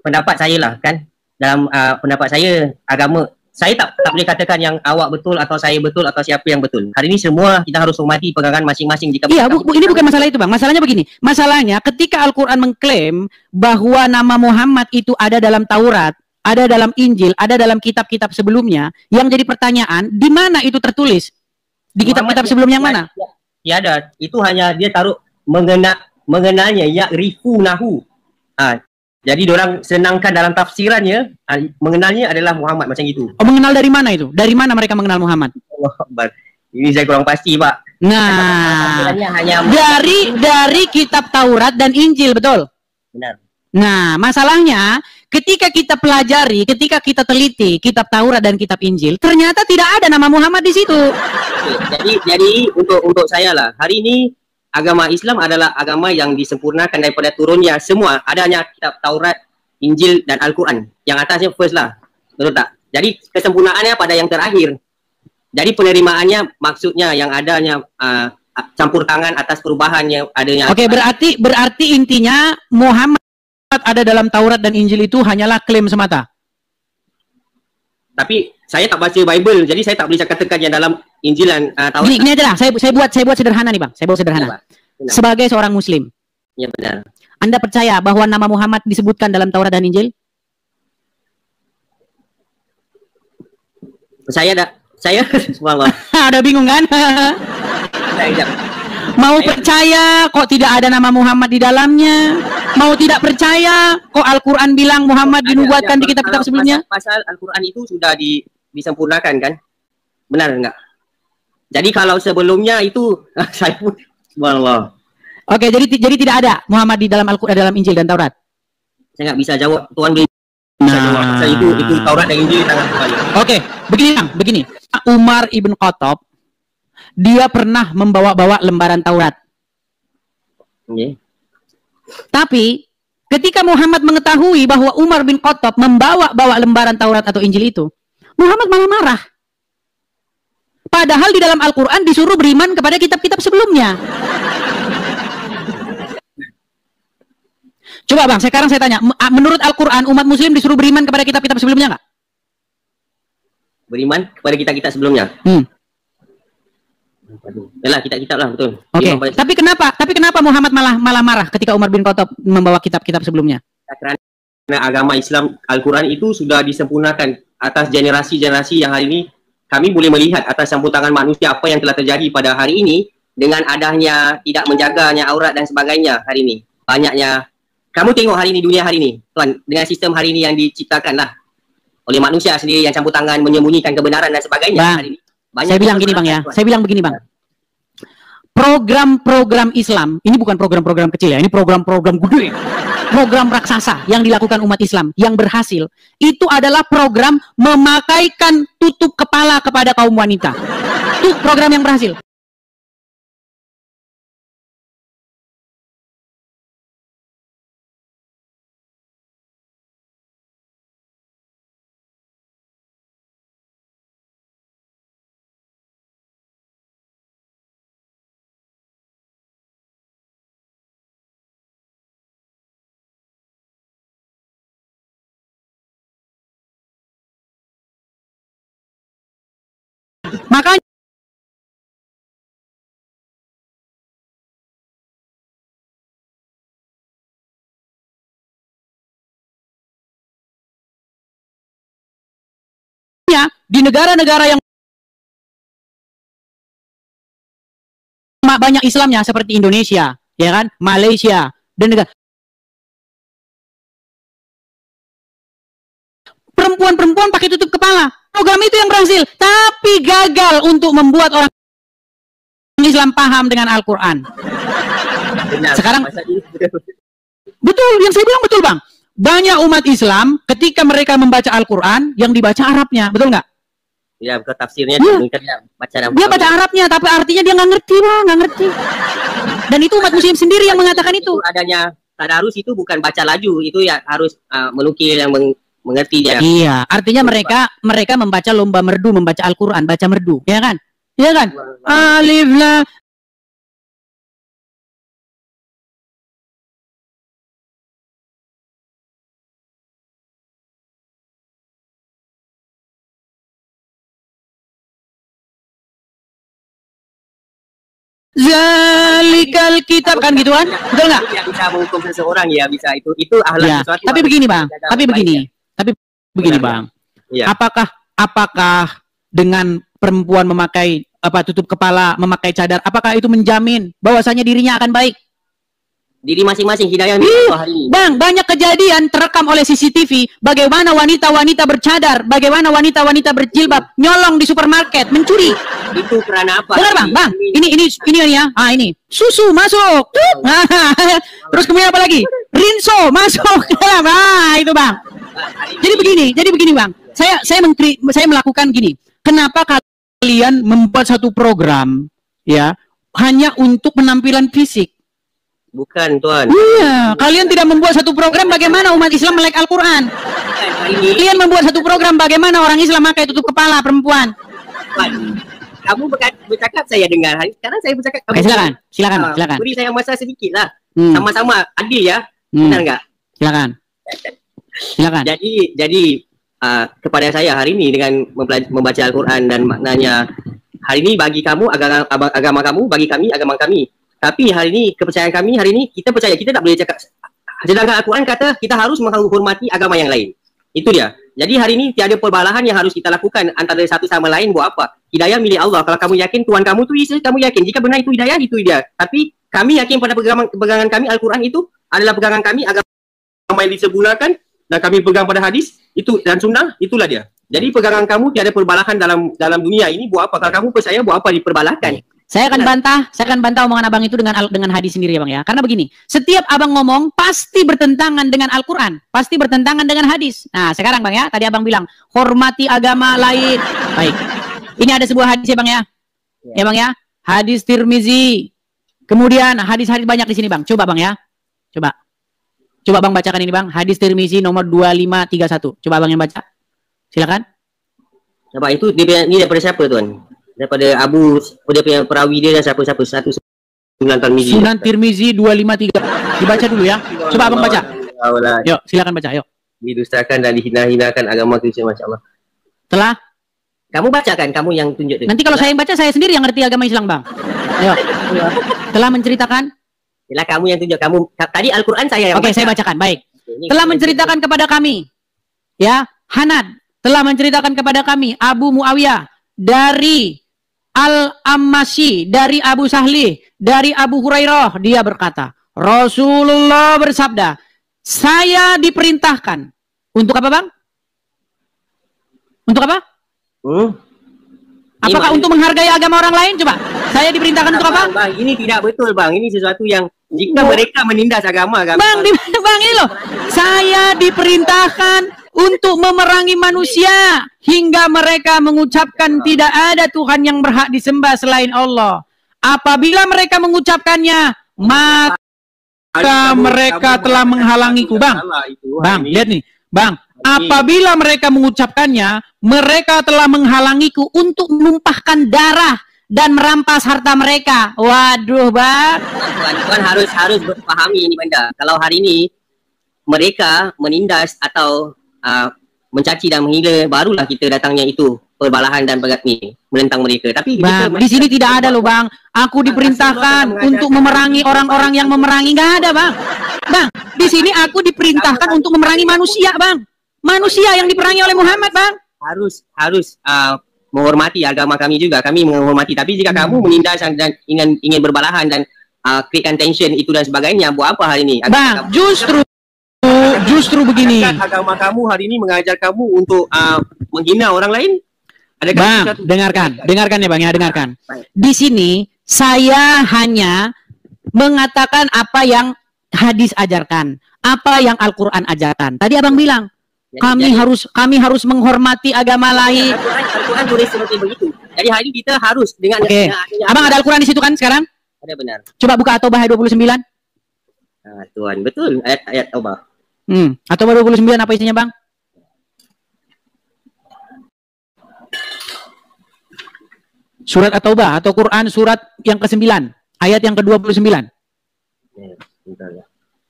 pendapat saya lah kan, dalam pendapat saya agama, saya tak boleh katakan yang awak betul atau saya betul atau siapa yang betul. Hari ini semua kita harus hormati pegangan masing-masing. Jika iya, ini bukan masalah itu, Bang. Masalahnya begini. Masalahnya ketika Al-Qur'an mengklaim bahwa nama Muhammad itu ada dalam Taurat, ada dalam Injil, ada dalam kitab-kitab sebelumnya, yang jadi pertanyaan, di mana itu tertulis? Di kitab-kitab sebelumnya yang mana? Ya ada. Itu hanya dia taruh mengenalnya, ya'rifunahu. Jadi diorang senangkan dalam tafsirannya, mengenalnya adalah Muhammad macam itu. Oh, mengenal dari mana itu? Dari mana mereka mengenal Muhammad? Allah Akbar. Ini saya kurang pasti, Pak. Nah, dari kitab Taurat dan Injil, betul? Benar. Nah, masalahnya ketika kita pelajari, ketika kita teliti kitab Taurat dan kitab Injil, ternyata tidak ada nama Muhammad di situ. Jadi untuk saya lah, hari ini agama Islam adalah agama yang disempurnakan daripada turunnya semua. Adanya kitab Taurat, Injil dan Al-Quran. Yang atasnya first lah. Betul tak? Jadi kesempurnaannya pada yang terakhir. Jadi penerimaannya maksudnya yang adanya campur tangan atas perubahan yang adanya. Oke, berarti intinya Muhammad ada dalam Taurat dan Injil itu hanyalah klaim semata. Tapi saya tak baca Bible, jadi saya tak boleh katakan yang dalam Injil dan Taurat. Ini aja lah, saya buat sederhana nih, Bang. Saya buat sederhana. Ya, sebagai seorang Muslim. Ya benar. Anda percaya bahwa nama Muhammad disebutkan dalam Taurat dan Injil? Saya subhanallah. Ada bingung kan? Mau percaya kok tidak ada nama Muhammad di dalamnya? Mau tidak percaya kok Al-Quran bilang Muhammad dinubuatkan di kitab-kitab sebelumnya? Pasal Al-Quran itu sudah disempurnakan kan? Benar enggak? Jadi kalau sebelumnya itu saya pun subhanallah. Oke, jadi tidak ada Muhammad di dalam Al-Quran, dalam Injil dan Taurat. Saya nggak bisa jawab. Tuhan boleh bisa jawab. Itu Taurat dan Injil tangan kembali. Oke, begini. Umar ibn Khattab dia pernah membawa-bawa lembaran Taurat. Okay. Tapi ketika Muhammad mengetahui bahwa Umar bin Khattab membawa-bawa lembaran Taurat atau Injil itu, Muhammad malah marah. Padahal di dalam Al-Quran disuruh beriman kepada kitab-kitab sebelumnya. Coba Bang, sekarang saya tanya, menurut Al-Quran umat Muslim disuruh beriman kepada kitab-kitab sebelumnya nggak? Beriman kepada kitab-kitab sebelumnya? Yalah, kitab-kitab lah, betul. Oke. Tapi kenapa Muhammad malah marah ketika Umar bin Khattab membawa kitab-kitab sebelumnya? Karena agama Islam Al-Quran itu sudah disempurnakan atas generasi-generasi yang hari ini kami boleh melihat atas campur tangan manusia apa yang telah terjadi pada hari ini dengan adanya tidak menjaganya aurat dan sebagainya hari ini. Banyaknya. Kamu tengok hari ini, dunia hari ini, tuan, dengan sistem hari ini yang diciptakan lah oleh manusia sendiri yang campur tangan menyembunyikan kebenaran dan sebagainya. Bang, hari ini. Saya bilang gini Bang ya, saya bilang begini Bang. Program-program Islam, ini bukan program-program kecil ya, ini program-program gede. Program raksasa yang dilakukan umat Islam yang berhasil, itu adalah program memakaikan tutup kepala kepada kaum wanita. Itu program yang berhasil. Makanya di negara-negara yang banyak Islamnya seperti Indonesia, ya kan, Malaysia dan negara perempuan pakai tutup kepala. Program itu yang berhasil, tapi gagal untuk membuat orang Islam paham dengan Al-Quran. Sekarang betul, yang saya bilang betul Bang. Banyak umat Islam ketika mereka membaca Al-Quran yang dibaca Arabnya, betul nggak? Ya, ke tafsirnya Iya. dia baca dalam Dia baca Arabnya, tapi artinya dia nggak ngerti, Bang, nggak ngerti. Dan itu umat muslim sendiri yang mengatakan itu. Adanya tadarus itu bukan baca laju, itu ya harus menukil yang mengerti dia. Iya, artinya mereka membaca lomba merdu, membaca Al-Qur'an, baca merdu, ya kan? Iya kan? Alif lam. Zalikal kitab kan gitu kan? Betul nggak? Yang bisa menghukum seseorang ya bisa itu akhlak Ya, sesuatu. tapi begini Bang, tapi begini Benar. Bang. Iya. Apakah dengan perempuan memakai tutup kepala, memakai cadar, apakah itu menjamin bahwasanya dirinya akan baik? Diri masing-masing hidayah hari ini. Bang, banyak kejadian terekam oleh CCTV bagaimana wanita-wanita bercadar, bagaimana wanita-wanita berjilbab nyolong di supermarket, mencuri. Itu karena apa? Dengar Bang, ini ya. Ini susu masuk. Terus kemudian apa lagi? Rinso masuk. Itu Bang. Jadi begini Bang. Saya melakukan gini. Kenapa kalian membuat satu program ya hanya untuk penampilan fisik? Bukan, Tuan. Iya, kalian tidak membuat satu program bagaimana umat Islam melek Al-Quran. Kalian membuat satu program bagaimana orang Islam pakai tutup kepala perempuan. Kamu bercakap saya dengar. Sekarang saya bercakap. Silakan. Beri saya masa sedikit lah. Sama-sama adil ya. Benar nggak? Silakan. Jadi kepada saya hari ini dengan membaca Al-Quran dan maknanya, hari ini bagi kamu agama kamu, bagi kami agama kami. Tapi hari ini kepercayaan kami hari ini kita percaya, kita tak boleh cakap. Sedangkan Al-Quran kata kita harus menghormati agama yang lain. Itu dia. Jadi hari ini tiada perbalahan yang harus kita lakukan antara satu sama lain. Buat apa? Hidayah milik Allah. Kalau kamu yakin Tuhan kamu tu Isa, kamu yakin. Jika benar itu hidayah, itu dia. Tapi kami yakin pada pegangan kami Al-Quran itu adalah pegangan kami agama yang disebutkan, dan kami pegang pada hadis itu dan sunnah, itulah dia. Jadi pegangan kamu tiada perbalahan dalam dunia ini. Buat apa? Kalau kamu percaya, buat apa diperbalahkan? Saya akan bantah omongan abang itu dengan hadis sendiri ya Bang ya. Karena begini, setiap abang ngomong pasti bertentangan dengan Al-Quran, pasti bertentangan dengan hadis. Nah sekarang Bang ya, tadi abang bilang hormati agama lain. Baik, ini ada sebuah hadis ya Bang ya. Ya Bang ya, hadis Tirmizi. Kemudian hadis-hadis banyak di sini Bang. Coba Bang ya, coba Bang bacakan ini Bang. Hadis Tirmizi nomor 2531. Coba Bang yang baca. Silakan. Coba itu ini daripada siapa Tuan? Daripada dia punya perawi dia dan siapa-siapa satu Sunan Tirmizi. Sunan Tirmizi 253. Dibaca dulu ya. Coba Abang baca. Yuk, silakan baca, yuk. Didustakan dan dihina-hinakan agama Kristen, Masya Allah. Telah? Kamu bacakan, kamu yang tunjuk. Nanti kalau saya yang baca, saya sendiri yang ngerti agama Islam, Bang. Ayo. Telah menceritakan? Yalah, kamu yang tunjuk. Tadi Al-Quran saya yang Oke, saya bacakan. Baik. Telah menceritakan kepada kami. Ya, Hanad. Telah menceritakan kepada kami. Abu Muawiyah. Dari Al-Ammasi, dari Abu Sahli, dari Abu Hurairah, dia berkata, Rasulullah bersabda, saya diperintahkan untuk apa Bang? Untuk apa? Apakah untuk menghargai agama orang lain? Coba, saya diperintahkan untuk apa? Bang, ini tidak betul Bang, ini sesuatu yang jika mereka menindas agama. Bang, ini loh, saya diperintahkan untuk memerangi manusia hingga mereka mengucapkan tidak ada Tuhan yang berhak disembah selain Allah. Apabila mereka mengucapkannya, maka mereka telah menghalangiku. Bang, lihat nih, Bang. Apabila mereka mengucapkannya, mereka telah menghalangiku untuk menumpahkan darah dan merampas harta mereka. Waduh, Bang. Tuan harus pahami ini benda. Kalau hari ini mereka menindas atau mencaci dan menghina, barulah kita datangnya itu perbalahan dan menentang mereka. Tapi Bang, di sini tidak ada loh Bang. Aku diperintahkan untuk memerangi orang-orang yang memerangi, nggak ada Bang. Bang, di sini aku diperintahkan untuk memerangi manusia Bang. Manusia yang diperangi oleh Muhammad Bang. Harus menghormati agama kami juga. Kami menghormati. Tapi jika kamu menindas dan ingin berbalahan dan create tension itu dan sebagainya, buat apa hari ini? Bang, justru begini. Agama kamu hari ini mengajar kamu untuk menghina orang lain? Bang, dengarkan ya Bang ya, dengarkan. Di sini saya hanya mengatakan apa yang hadis ajarkan, apa yang Al-Quran ajarkan. Tadi Abang bilang, Kami harus menghormati agama lain. Al-Quran tulis seperti begitu. Jadi hari ini kita harus dengan Abang ada Al-Quran di situ kan sekarang? Ada, benar. Coba buka At-Taubah ayat 29. Tuhan, betul ayat Taubah. At-Taubah 29 apa isinya, Bang? Surat At-Taubah atau Quran surat yang ke-9, ayat yang ke-29.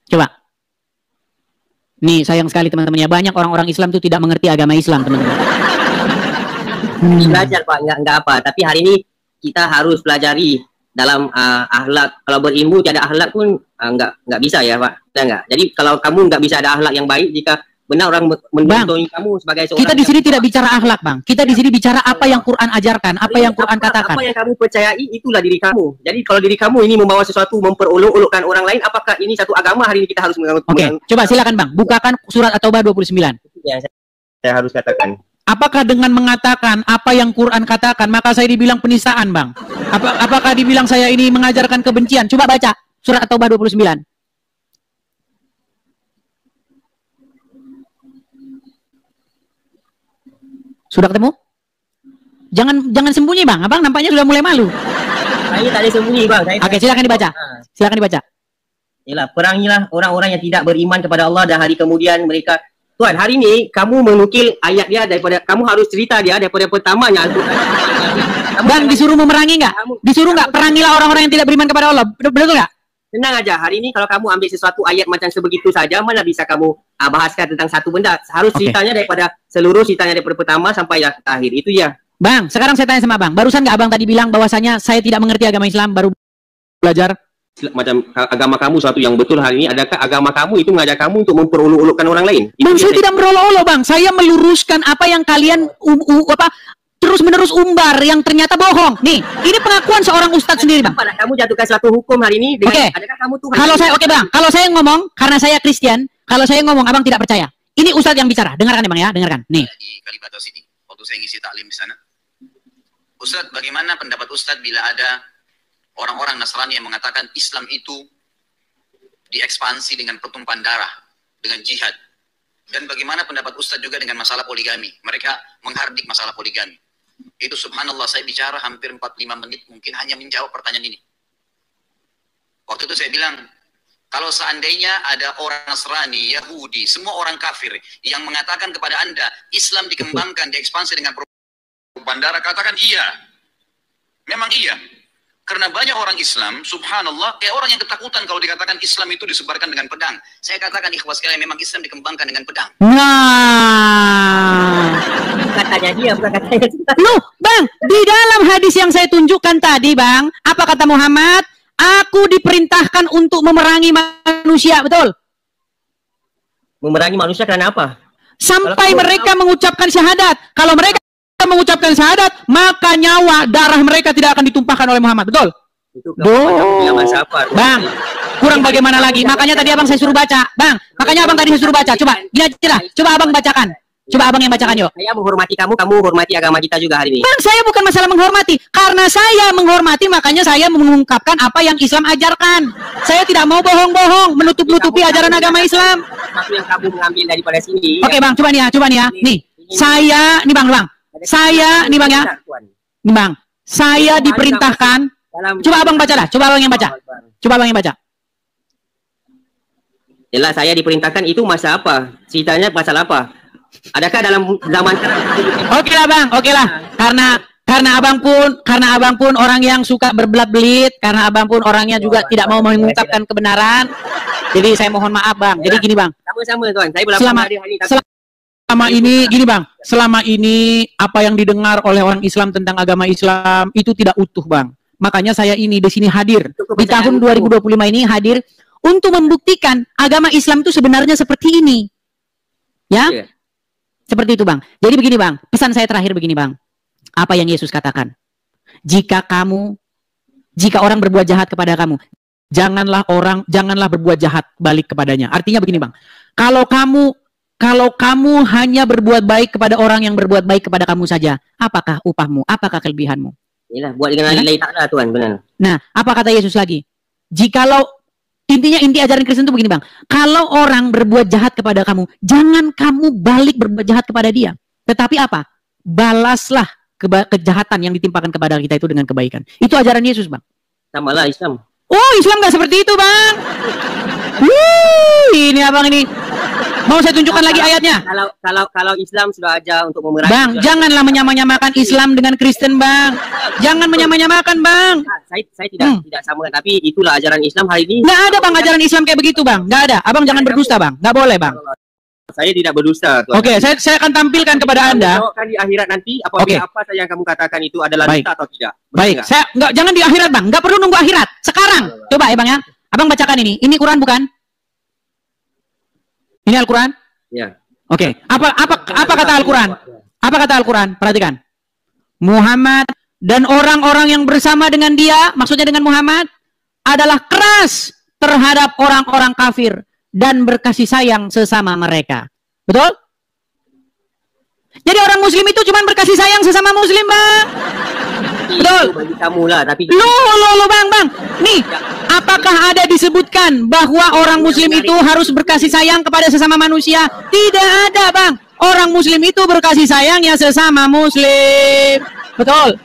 Coba. Nih, sayang sekali teman-temannya, banyak orang-orang Islam itu tidak mengerti agama Islam, teman-teman. Belajar, Pak, enggak apa. Tapi hari ini kita harus pelajari dalam akhlak. Kalau berilmu tiada akhlak pun enggak bisa ya, Pak. Enggak. Jadi kalau kamu enggak bisa ada akhlak yang baik, jika benar orang mencontohi kamu sebagai seorang, kita di sini tidak bicara akhlak, Bang. Kita di sini bicara apa yang Quran ajarkan, apa yang Quran katakan. Apa yang kamu percayai itulah diri kamu. Jadi kalau diri kamu ini membawa sesuatu memperolok-olokkan orang lain, apakah ini satu agama? Hari ini kita harus Oke, coba silakan, Bang. Bukakan surat At-Taubah 29. Yang saya harus katakan. Apakah dengan mengatakan apa yang Quran katakan, maka saya dibilang penistaan, Bang? Apakah dibilang saya ini mengajarkan kebencian? Coba baca surat At-Taubah 29. Sudah ketemu? Jangan sembunyi, Bang. Abang nampaknya sudah mulai malu. Saya tak ada sembunyi, Bang. Oke, silakan dibaca. Silakan dibaca. Yalah, perangilah orang-orang yang tidak beriman kepada Allah dan hari kemudian mereka. Tuhan, hari ini kamu menukil ayat dia daripada, kamu harus cerita dia daripada pertamanya. Bang, disuruh memerangi nggak? Disuruh nggak? Perangilah orang-orang yang tidak beriman kepada Allah. Betul nggak? Tenang aja, hari ini kalau kamu ambil sesuatu ayat macam sebegitu saja, mana bisa kamu bahaskan tentang satu benda. Harus ceritanya daripada seluruh ceritanya daripada pertama sampai yang terakhir. Itu ya. Bang, sekarang saya tanya sama Bang. Barusan nggak Abang tadi bilang bahwasanya saya tidak mengerti agama Islam, baru belajar? Macam agama kamu suatu yang betul hari ini, adakah agama kamu itu mengajak kamu untuk memperolok-olokkan orang lain? Bang, saya tidak merolok-olok, Bang. Saya meluruskan apa yang kalian terus-menerus umbar yang ternyata bohong. Nih, ini pengakuan seorang ustadz sendiri, Bang. Apakah kamu jatuhkan suatu hukum hari ini dengan adakah kamu Tuhan? Kalau saya Bang, kalau saya ngomong karena saya Kristen, kalau saya ngomong Abang tidak percaya. Ini ustadz yang bicara. Dengarkan ya, Bang ya, dengarkan. Nih. Di Kalibata City waktu saya ngisi taklim di sana. Ustadz, bagaimana pendapat Ustadz bila ada orang-orang Nasrani yang mengatakan Islam itu diekspansi dengan pertumpahan darah, dengan jihad? Dan bagaimana pendapat Ustadz juga dengan masalah poligami? Mereka menghardik masalah poligami. Itu subhanallah, saya bicara hampir 45 menit mungkin hanya menjawab pertanyaan ini. Waktu itu saya bilang, kalau seandainya ada orang Nasrani, Yahudi, semua orang kafir yang mengatakan kepada Anda Islam dikembangkan, diekspansi dengan pertumpahan darah, katakan iya. Memang iya. Karena banyak orang Islam, subhanallah, kayak orang yang ketakutan kalau dikatakan Islam itu disebarkan dengan pedang. Saya katakan ikhwas sekalian, memang Islam dikembangkan dengan pedang. Nah, katanya dia, bukan katanya kita. Loh, Bang, di dalam hadis yang saya tunjukkan tadi, Bang, apa kata Muhammad? Aku diperintahkan untuk memerangi manusia, betul? Memerangi manusia karena apa? Sampai mereka mengucapkan syahadat. Kalau mereka mengucapkan syahadat, maka nyawa darah mereka tidak akan ditumpahkan oleh Muhammad, betul? Bang, kurang bagaimana lagi? Makanya tadi Abang saya suruh baca, Bang. Makanya Abang tadi saya suruh baca. Coba, gini aja lah. Coba Abang bacakan. Coba Abang yang bacakan yuk. Saya menghormati kamu, kamu hormati agama kita juga hari ini. Bang, saya bukan masalah menghormati. Karena saya menghormati, makanya saya mengungkapkan apa yang Islam ajarkan. Saya tidak mau bohong-bohong, menutup-nutupi ajaran agama Islam. Sesuatu yang kamu mengambil daripada sini. Oke, Bang, coba nih ya. Nih, saya, nih Bang. Saya, nih Bang ya. Nih Bang, saya diperintahkan. Coba Abang baca dah. Coba Abang yang baca. Jelas saya diperintahkan itu masa apa? Ceritanya pasal apa? Adakah dalam zaman sekarang? Oke lah Bang, oke lah. Karena Abang pun orang yang suka berbelat-belit, karena Abang pun orangnya juga tidak mau mengungkapkan kebenaran. Jadi saya mohon maaf Bang. Jadi gini Bang. Sama-sama Tuan. Saya belum Selama ini apa yang didengar oleh orang Islam tentang agama Islam itu tidak utuh, Bang. Makanya saya ini di sini hadir di tahun 2025 ini hadir untuk membuktikan agama Islam itu sebenarnya seperti ini. Ya? Seperti itu, Bang. Jadi begini, Bang. Pesan saya terakhir begini, Bang. Apa yang Yesus katakan? Jika orang berbuat jahat kepada kamu, janganlah berbuat jahat balik kepadanya. Artinya begini, Bang. Kalau kamu hanya berbuat baik kepada orang yang berbuat baik kepada kamu saja, apakah upahmu? Apakah kelebihanmu? Yalah, buat dengan nilai taklah Tuhan, benar. Nah, apa kata Yesus lagi? Jikalau Intinya inti ajaran Kristen itu begini bang. Kalau orang berbuat jahat kepada kamu, jangan kamu balik berbuat jahat kepada dia. Tetapi apa? Balaslah kejahatan yang ditimpakan kepada kita itu dengan kebaikan. Itu ajaran Yesus bang. Sama lah Islam. Oh Islam nggak seperti itu bang. Ini abang ini. Mau saya tunjukkan lagi ayatnya. Kalau Islam sudah aja untuk memerangi. Bang, janganlah menyamakan Islam dengan Kristen, Bang. Jangan menyamakan, Bang. Saya tidak samakan, tapi itulah ajaran Islam hari ini. Nggak ada, Bang, ajaran Islam kayak begitu, Bang. Nggak ada. Abang jangan berdusta, Bang. Nggak boleh, Bang. Saya tidak berdusta. Oke, saya akan tampilkan kepada Anda. Di akhirat nanti, apabila apa saja yang kamu katakan itu adalah dusta atau tidak. Baik, saya jangan di akhirat, Bang. Nggak perlu nunggu akhirat. Sekarang. Coba ya, Bang ya. Abang bacakan ini. Ini Quran bukan? Ini Al-Quran? Ya. Oke. Apa kata Al-Quran? Apa kata Al-Quran? Perhatikan. Muhammad dan orang-orang yang bersama dengan dia, maksudnya dengan Muhammad, adalah keras terhadap orang-orang kafir dan berkasih sayang sesama mereka. Betul? Jadi orang muslim itu cuma berkasih sayang sesama muslim, Bang. Betul. Bagi kamu lah, tapi Loh, Bang. Nih, apakah ada disebutkan bahwa orang muslim itu harus berkasih sayang kepada sesama manusia? Tidak ada, Bang. Orang muslim itu berkasih sayangnya sesama muslim. Betul.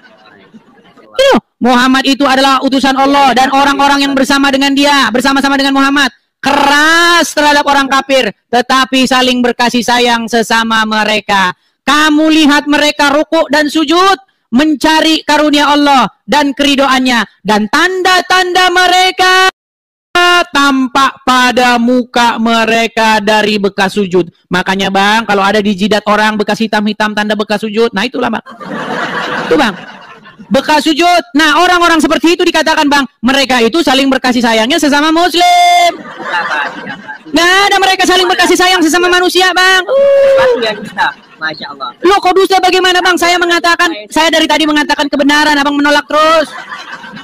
Muhammad itu adalah utusan Allah dan orang-orang yang bersama dengan dia, bersama-sama dengan Muhammad, keras terhadap orang kafir, tetapi saling berkasih sayang sesama mereka. Kamu lihat mereka rukuk dan sujud, mencari karunia Allah dan keridoannya, dan tanda-tanda mereka tampak pada muka mereka dari bekas sujud. Makanya Bang, kalau ada di jidat orang bekas hitam-hitam tanda bekas sujud, nah itulah Bang. Itu Bang, bekas sujud. Nah, orang-orang seperti itu dikatakan Bang, mereka itu saling berkasih sayangnya sesama muslim. Nggak ada mereka saling berkasih sayang sesama manusia, Bang. Masya Allah. Loh, kok dusta bagaimana, Bang? Saya dari tadi mengatakan kebenaran, Abang menolak terus.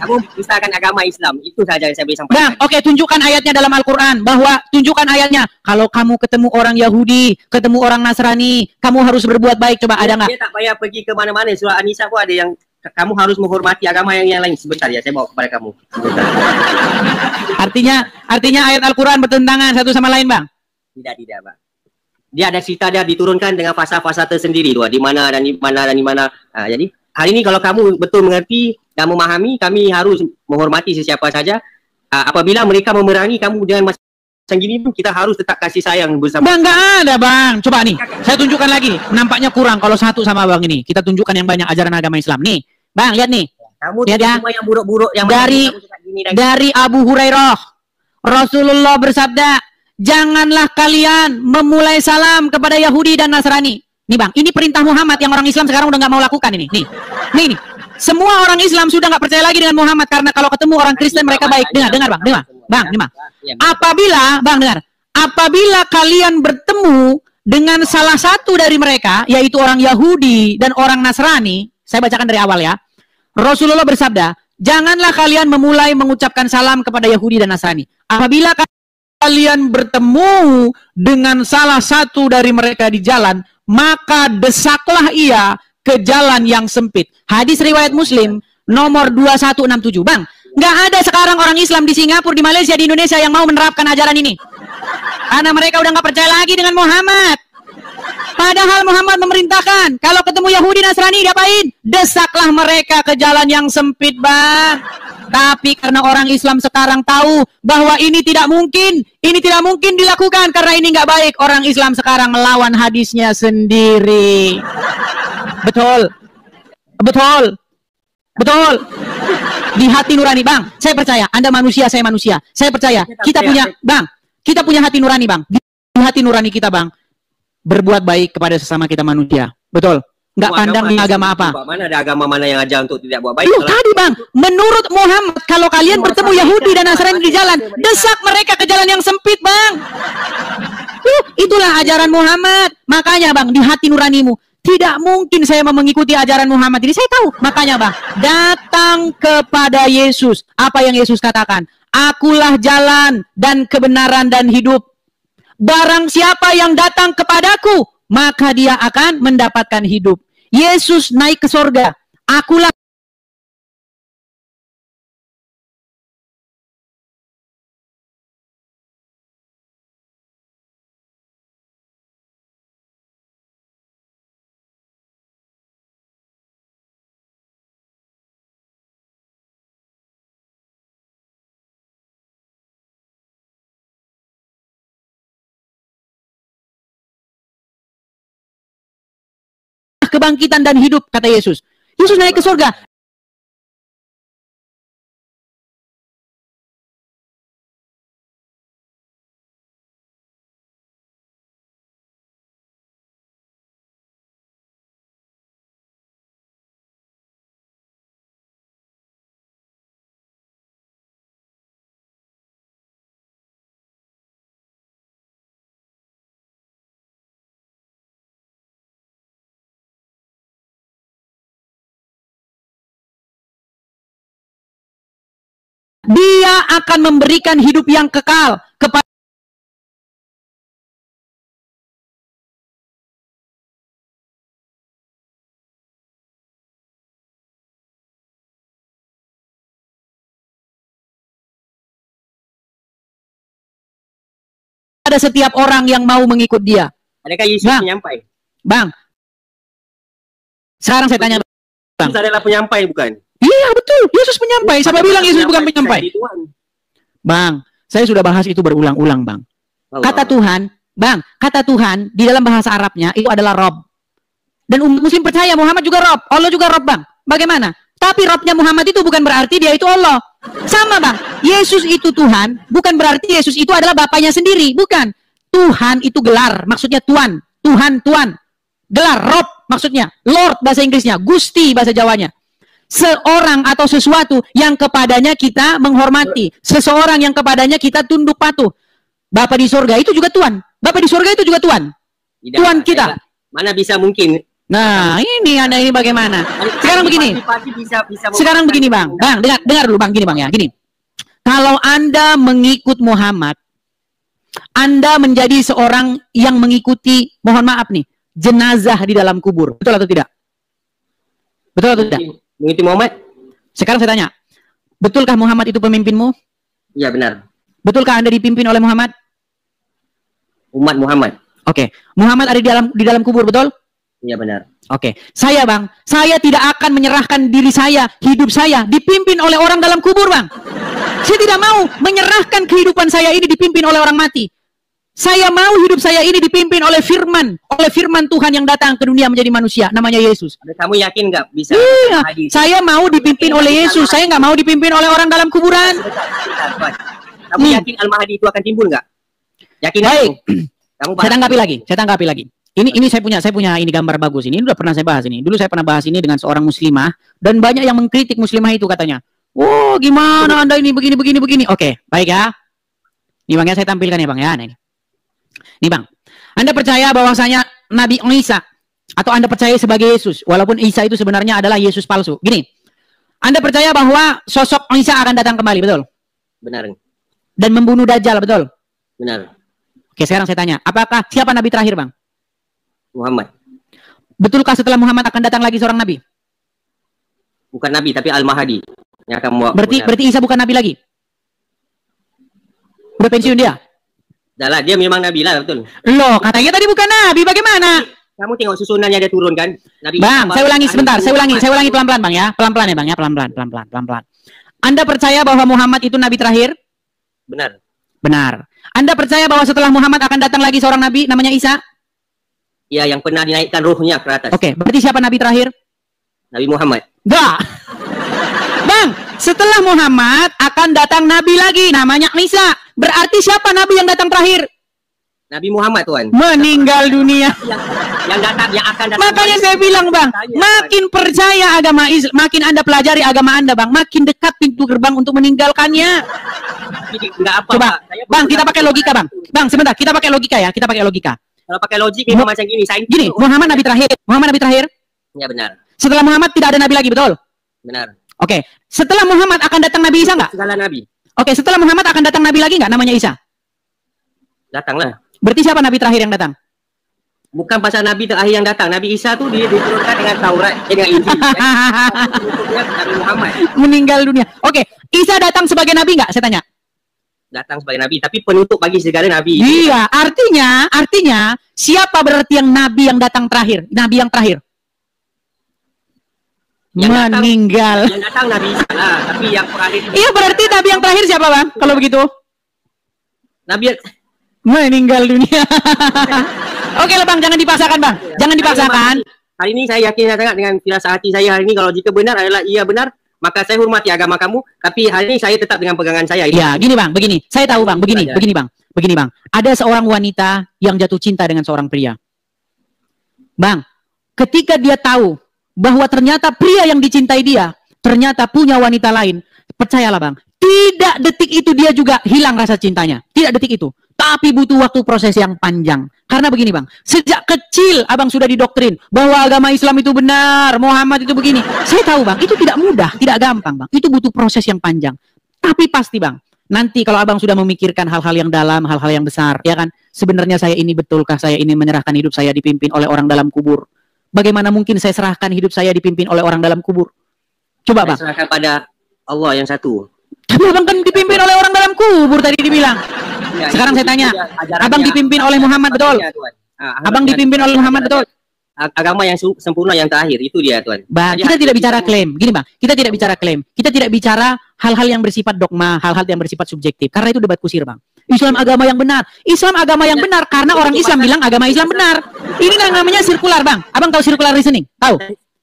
Kamu dustakan agama Islam, itu saja yang saya bisa sampaikan. Bang, oke, tunjukkan ayatnya dalam Al-Quran, bahwa tunjukkan ayatnya. Kalau kamu ketemu orang Yahudi, ketemu orang Nasrani, kamu harus berbuat baik. Coba ada nggak? Dia tak payah pergi ke mana-mana. Surah An-Nisa pun ada yang kamu harus menghormati agama yang lain. Sebentar ya, saya bawa kepada kamu. Artinya ayat Al-Quran bertentangan satu sama lain, Bang? Tidak, Bang. Dia ada cerita dia diturunkan dengan fasa-fasa tersendiri, di mana dan di mana. Jadi hari ini kalau kamu betul mengerti dan memahami, kami harus menghormati sesiapa saja. Apabila mereka memerangi kamu dengan macam gini pun, kita harus tetap kasih sayang bersama. Bang, nggak ada, Bang. Coba nih, saya tunjukkan lagi. Nampaknya kurang kalau satu sama Bang ini. Kita tunjukkan yang banyak ajaran agama Islam. Nih, Bang, lihat nih. Kamu lihat ya. Semua yang buruk-buruk yang dari Abu Hurairah, Rasulullah bersabda, janganlah kalian memulai salam kepada Yahudi dan Nasrani. Nih Bang, ini perintah Muhammad yang orang Islam sekarang udah nggak mau lakukan ini. Nih. Semua orang Islam sudah nggak percaya lagi dengan Muhammad karena kalau ketemu orang Kristen mereka baik. Dengar Bang. Apabila kalian bertemu dengan salah satu dari mereka, yaitu orang Yahudi dan orang Nasrani, saya bacakan dari awal ya. Rasulullah bersabda, janganlah kalian memulai mengucapkan salam kepada Yahudi dan Nasrani. Apabila kalian bertemu dengan salah satu dari mereka di jalan, maka desaklah ia ke jalan yang sempit. Hadis riwayat Muslim nomor 2167. Bang, nggak ada sekarang orang Islam di Singapura, di Malaysia, di Indonesia yang mau menerapkan ajaran ini. Karena mereka udah nggak percaya lagi dengan Muhammad. Padahal Muhammad memerintahkan, kalau ketemu Yahudi Nasrani diapain? Desaklah mereka ke jalan yang sempit, Bang. Tapi karena orang Islam sekarang tahu bahwa ini tidak mungkin dilakukan karena ini nggak baik, orang Islam sekarang melawan hadisnya sendiri. Betul. Di hati nurani, Bang. Saya percaya, Anda manusia, saya manusia. Saya percaya, kita punya hati nurani, Bang. Di hati nurani kita, Bang, berbuat baik kepada sesama kita manusia. Betul. Nggak pandang di agama apa. Mana ada agama mana yang ajar untuk tidak buat baik? Loh, tadi Bang, menurut Muhammad, kalau kalian bertemu Yahudi dan Nasrani di jalan, desak mereka ke jalan yang sempit, Bang. Itulah ajaran Muhammad. Makanya, Bang, di hati nuranimu, tidak mungkin saya mau mengikuti ajaran Muhammad. Jadi saya tahu. Makanya, Bang, datang kepada Yesus. Apa yang Yesus katakan? Akulah jalan dan kebenaran dan hidup. Barang siapa yang datang kepadaku, maka dia akan mendapatkan hidup. Yesus naik ke sorga. Akulah kebangkitan dan hidup, kata Yesus. Yesus naik ke surga. Dia akan memberikan hidup yang kekal kepada setiap orang yang mau mengikut dia. Adakah Yesus penyampai? Bang, sekarang saya tanya, Bang. Yesus adalah penyampai, bukan? Iya, betul. Yesus penyampai. Siapa bilang Yesus bukan penyampai? Bang, saya sudah bahas itu berulang-ulang, Bang. Kata Tuhan, Bang, kata Tuhan di dalam bahasa Arabnya itu adalah Rob. Dan umat muslim percaya Muhammad juga Rob. Allah juga Rob, Bang. Bagaimana? Tapi Robnya Muhammad itu bukan berarti dia itu Allah. Sama, Bang. Yesus itu Tuhan, bukan berarti Yesus itu adalah bapaknya sendiri. Bukan. Tuhan itu gelar, maksudnya Tuhan. Tuhan, Tuhan. Gelar, Rob, maksudnya. Lord, bahasa Inggrisnya. Gusti, bahasa Jawanya. Seorang atau sesuatu yang kepadanya kita menghormati. Seseorang yang kepadanya kita tunduk patuh. Bapa di surga itu juga Tuhan. Bapa di surga itu juga Tuhan. Tidak, Tuhan kita. Mana bisa mungkin? Nah, ini Anda ini bagaimana? Sekarang begini. Sekarang begini, Bang. Bang, dengar dulu, Bang. Gini, Bang, ya. Gini. Kalau Anda mengikut Muhammad, Anda menjadi seorang yang mengikuti, mohon maaf nih, jenazah di dalam kubur. Betul atau tidak? Betul atau tidak? Mengikuti Muhammad? Sekarang saya tanya, betulkah Muhammad itu pemimpinmu? Iya, benar. Betulkah Anda dipimpin oleh Muhammad? Umat Muhammad. Oke. Muhammad ada di dalam kubur, betul? Iya, benar. Oke. Saya, Bang, saya tidak akan menyerahkan diri saya, hidup saya dipimpin oleh orang dalam kubur, Bang. Saya tidak mau menyerahkan kehidupan saya ini dipimpin oleh orang mati. Saya mau hidup saya ini dipimpin oleh firman Tuhan yang datang ke dunia menjadi manusia, namanya Yesus. Kamu yakin nggak bisa? Iya, saya mau dipimpin oleh Yesus. Saya nggak mau dipimpin oleh orang dalam kuburan. Kamu yakin Al-Mahdi itu akan timbul nggak? Yakin? Baik. Saya tanggapi lagi. Ini saya punya ini gambar bagus ini. Udah pernah saya bahas ini. Dulu saya pernah bahas ini dengan seorang muslimah dan banyak yang mengkritik muslimah itu katanya. Oh, gimana Anda ini begini. Oke, baik ya. Ini Bang ya, saya tampilkan ya Bang ya. Nih Bang, Anda percaya bahwasanya Nabi Isa atau Anda percaya sebagai Yesus, walaupun Isa itu sebenarnya adalah Yesus palsu. Gini, Anda percaya bahwa sosok Isa akan datang kembali, betul? Benar. Dan membunuh Dajjal, betul? Benar. Oke, sekarang saya tanya, apakah siapa Nabi terakhir, Bang? Muhammad. Betulkah setelah Muhammad akan datang lagi seorang Nabi? Bukan Nabi, tapi Al-Mahdi. Berarti Isa bukan Nabi lagi? Udah pensiun dia? Dah, dia memang Nabi lah, betul. Loh, katanya tadi bukan Nabi, bagaimana? Kamu tengok susunannya dia turun kan? Nabi Bang, saya ulangi sebentar, saya ulangi pelan-pelan Bang ya. Pelan-pelan ya Bang ya, pelan-pelan. Anda percaya bahwa Muhammad itu Nabi terakhir? Benar. Benar. Anda percaya bahwa setelah Muhammad akan datang lagi seorang Nabi namanya Isa? Ya, yang pernah dinaikkan ruhnya ke atas. Oke, berarti siapa Nabi terakhir? Nabi Muhammad. Enggak. Bang, setelah Muhammad akan datang Nabi lagi namanya Isa. Berarti siapa Nabi yang datang terakhir? Nabi Muhammad, Tuan. Meninggal dunia. Yang akan datang. Makanya saya bilang, Bang, makin percaya agama Islam, makin Anda pelajari agama Anda, Bang, makin dekat pintu gerbang untuk meninggalkannya. Coba, Bang, kita pakai logika, Bang. Bang, sebentar, kita pakai logika ya, kita pakai logika. Kalau pakai logik memang macam gini, gini, Muhammad Nabi terakhir. Muhammad Nabi terakhir? Ya, benar. Setelah Muhammad tidak ada Nabi lagi, betul? Benar. Oke, setelah Muhammad akan datang Nabi Isa nggak? Segala Nabi. Oke, setelah Muhammad akan datang Nabi lagi nggak namanya Isa? Datanglah. Berarti siapa Nabi terakhir yang datang? Bukan pasal Nabi terakhir yang datang. Nabi Isa tuh dia diturunkan dengan Taurat, dengan Injil. Nabi Muhammad. Meninggal dunia. Oke, Isa datang sebagai Nabi nggak? Saya tanya. Datang sebagai Nabi, tapi penutup bagi segala Nabi. Iya, artinya siapa berarti yang Nabi yang datang terakhir? Nabi yang terakhir? Meninggal. Yang datang Nabi Isa lah, tapi yang terakhir. Iya, berarti Nabi yang terakhir siapa, Bang? Kalau begitu? Nabi meninggal dunia. Oke lah Bang, jangan dipaksakan Bang. Jangan dipaksakan. hari ini saya yakin sangat dengan firasat hati saya hari ini, kalau jika benar adalah ia benar, maka saya hormati agama kamu, tapi hari ini saya tetap dengan pegangan saya. Ya, gini Bang, begini. Saya tahu Bang, begini Bang. Ada seorang wanita yang jatuh cinta dengan seorang pria. Bang, ketika dia tahu bahwa ternyata pria yang dicintai dia ternyata punya wanita lain, percayalah Bang, tidak detik itu dia juga hilang rasa cintanya. Tidak detik itu. Tapi butuh waktu proses yang panjang. Karena begini Bang, sejak kecil Abang sudah didoktrin bahwa agama Islam itu benar, Muhammad itu begini. Saya tahu Bang, itu tidak mudah, tidak gampang Bang. Itu butuh proses yang panjang. Tapi pasti Bang, nanti kalau Abang sudah memikirkan hal-hal yang dalam, hal-hal yang besar, ya kan? Sebenarnya saya ini betulkah saya ini menyerahkan hidup saya dipimpin oleh orang dalam kubur? Bagaimana mungkin saya serahkan hidup saya dipimpin oleh orang dalam kubur? Coba Bang. Serahkan pada Allah yang satu. Tapi Abang kan dipimpin oleh orang dalam kubur tadi dibilang. Ya, sekarang saya tanya, Abang dipimpin oleh Muhammad betul? Abang dipimpin oleh Muhammad betul? Agama yang sempurna yang terakhir itu dia Tuan. Bang, kita tidak bicara klaim. Gini Bang, kita tidak bicara klaim. Kita tidak bicara hal-hal yang bersifat dogma, hal-hal yang bersifat subjektif. Karena itu debat kusir Bang. Islam agama yang benar. Islam agama yang benar karena orang Islam bilang agama Islam benar. Ini namanya sirkular Bang. Abang tahu circular reasoning? Tahu?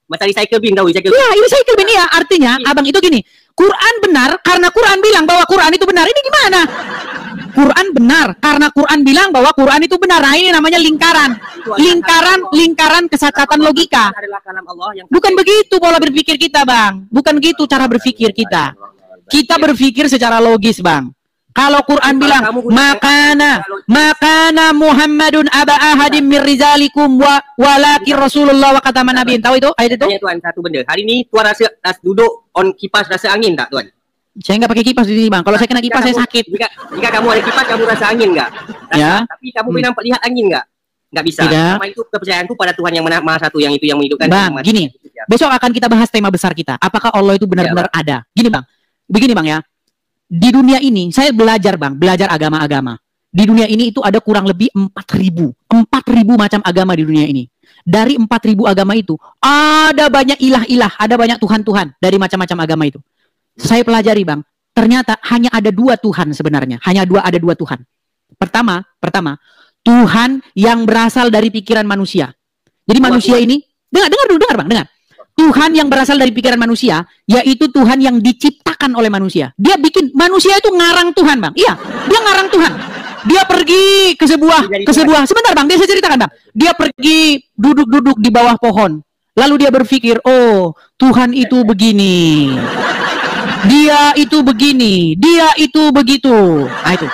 Matahari cycle bin tahu cycle bin. Ya, ini cycle bin ya. Artinya Abang itu gini. Quran benar karena Quran bilang bahwa Quran itu benar. Ini gimana? Quran benar karena Quran bilang bahwa Quran itu benar. Nah, ini namanya lingkaran. Lingkaran kesacatan logika. Bukan begitu pola berpikir kita, Bang. Bukan gitu cara berpikir kita. Kita berpikir secara logis, Bang. Kalau Quran bilang makana Muhammadun aba ahadim mir rizalikum walakin Rasulullah wa kataman nabiin. Tahu itu ayat itu? Tanya Tuan satu benda. Hari ini Tuan rasa duduk on kipas rasa angin tak Tuan? Saya nggak pakai kipas di sini Bang. Kalau saya kena kipas saya sakit. Jika kamu ada kipas kamu rasa angin nggak? Ya. Tapi kamu nampak lihat angin nggak? Nggak bisa. Tidak. Sama itu kepercayaan itu pada Tuhan yang Maha Satu yang itu yang menghidupkan. Bang, gini. Besok akan kita bahas tema besar kita. Apakah Allah itu benar-benar ada? Gini Bang. Begini Bang ya. Di dunia ini, saya belajar Bang, belajar agama-agama. Di dunia ini itu ada kurang lebih 4.000 macam agama di dunia ini. Dari 4.000 agama itu, ada banyak ilah-ilah, ada banyak Tuhan-Tuhan dari macam-macam agama itu. Saya pelajari Bang, ternyata hanya ada 2 Tuhan sebenarnya. Ada 2 Tuhan. Pertama, Tuhan yang berasal dari pikiran manusia. Jadi manusia ini, dengar Bang, dengar. Tuhan yang berasal dari pikiran manusia, yaitu Tuhan yang diciptakan oleh manusia. Dia bikin, manusia itu ngarang Tuhan, Bang. Iya, dia ngarang Tuhan. Dia pergi ke sebuah, sebentar Bang, dia saya ceritakan Bang. Dia pergi duduk-duduk di bawah pohon. Lalu dia berpikir, oh, Tuhan itu begini. Dia itu begini, dia itu begitu. Nah itu.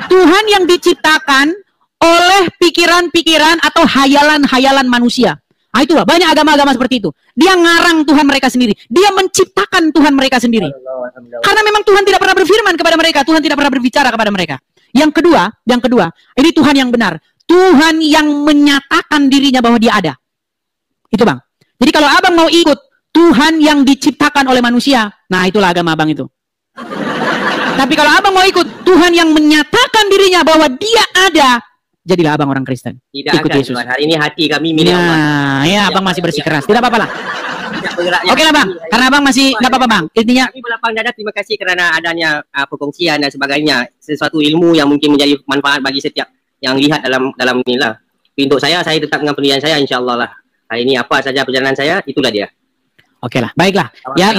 Tuhan yang diciptakan oleh pikiran-pikiran atau hayalan-hayalan manusia. Nah itulah, banyak agama-agama seperti itu. Dia ngarang Tuhan mereka sendiri. Dia menciptakan Tuhan mereka sendiri. Karena memang Tuhan tidak pernah berfirman kepada mereka. Tuhan tidak pernah berbicara kepada mereka. Yang kedua, ini Tuhan yang benar. Tuhan yang menyatakan dirinya bahwa dia ada. Itu Bang. Jadi kalau Abang mau ikut Tuhan yang diciptakan oleh manusia, nah itulah agama Abang itu. Tapi kalau Abang mau ikut Tuhan yang menyatakan dirinya bahwa dia ada, jadilah Abang orang Kristen. Tidak ikut akan, Yesus. Tuhan. Hari ini hati kami milik Allah. Nah, ya Abang masih bersikeras. Tidak apa-apa lah. Oke lah Bang, karena Abang masih nggak apa-apa Bang. Intinya kami berlapang dada, terima kasih kerana adanya perkongsian dan sebagainya. Sesuatu ilmu yang mungkin menjadi manfaat bagi setiap yang lihat dalam inilah. Untuk saya tetap dengan pendirian saya, insya-Allah lah. Hari ini apa saja perjalanan saya, itulah dia. Oke lah, baiklah. Ya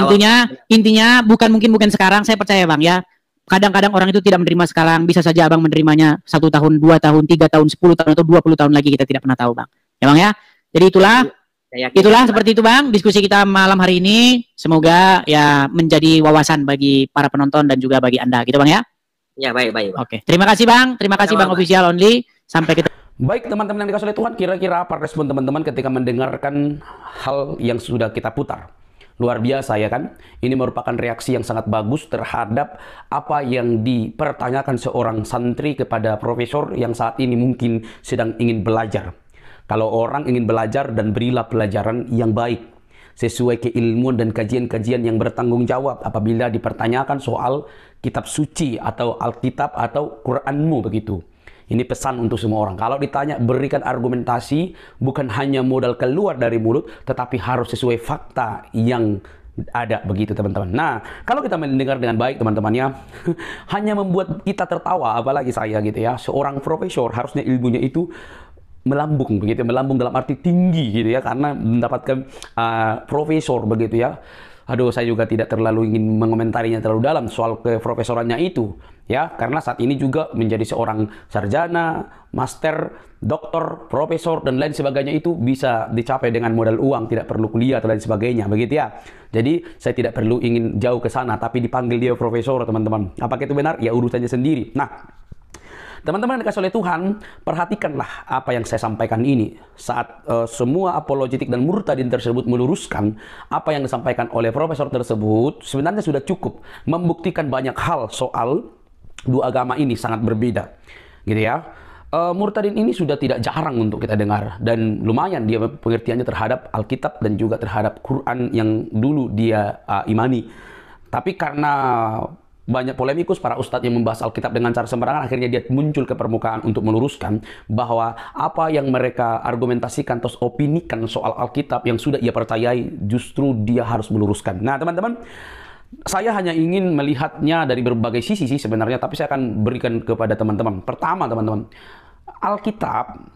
intinya bukan sekarang. Saya percaya Bang ya. Kadang-kadang orang itu tidak menerima sekarang, bisa saja Abang menerimanya 1 tahun, 2 tahun, 3 tahun, 10 tahun, atau 20 tahun lagi, kita tidak pernah tahu Bang. Ya Bang ya. Jadi itulah seperti itu Bang, diskusi kita malam hari ini. Semoga ya menjadi wawasan bagi para penonton dan juga bagi Anda, gitu Bang ya. Ya, baik. Oke, terima kasih Bang. Terima kasih Bang Official Only. Sampai kita. Baik teman-teman yang dikasih oleh Tuhan, kira-kira apa respon teman-teman ketika mendengarkan hal yang sudah kita putar? Luar biasa ya kan? Ini merupakan reaksi yang sangat bagus terhadap apa yang dipertanyakan seorang santri kepada profesor yang saat ini mungkin sedang ingin belajar. Kalau orang ingin belajar dan berilah pelajaran yang baik sesuai keilmuan dan kajian-kajian yang bertanggung jawab apabila dipertanyakan soal kitab suci atau Alkitab atau Quranmu begitu. Ini pesan untuk semua orang. Kalau ditanya, berikan argumentasi, bukan hanya modal keluar dari mulut, tetapi harus sesuai fakta yang ada begitu teman-teman. Nah, kalau kita mendengar dengan baik teman-temannya, hanya membuat kita tertawa, apalagi saya gitu ya. Seorang profesor harusnya ilmunya itu melambung begitu, melambung dalam arti tinggi gitu ya, karena mendapatkan profesor begitu ya. Aduh, saya juga tidak terlalu ingin mengomentarinya terlalu dalam soal keprofesorannya itu ya, karena saat ini juga menjadi seorang sarjana, master, doktor, profesor dan lain sebagainya itu bisa dicapai dengan modal uang, tidak perlu kuliah atau lain sebagainya begitu ya. Jadi saya tidak perlu ingin jauh ke sana, tapi dipanggil dia profesor teman-teman. Apakah itu benar? Ya urusannya sendiri. Nah, teman-teman yang dikasih oleh Tuhan, perhatikanlah apa yang saya sampaikan ini. Saat semua apologetik dan murtadin tersebut meluruskan apa yang disampaikan oleh profesor tersebut, sebenarnya sudah cukup membuktikan banyak hal soal dua agama ini sangat berbeda. Gitu ya. Murtadin ini sudah tidak jarang untuk kita dengar. Dan lumayan dia pengertiannya terhadap Alkitab dan juga terhadap Quran yang dulu dia imani. Tapi karena banyak polemikus para ustadz yang membahas Alkitab dengan cara sembarangan, akhirnya dia muncul ke permukaan untuk meluruskan bahwa apa yang mereka argumentasikan atau opinikan soal Alkitab yang sudah ia percayai, justru dia harus meluruskan. Nah teman-teman, saya hanya ingin melihatnya dari berbagai sisi sih sebenarnya, tapi saya akan berikan kepada teman-teman. Pertama teman-teman, Alkitab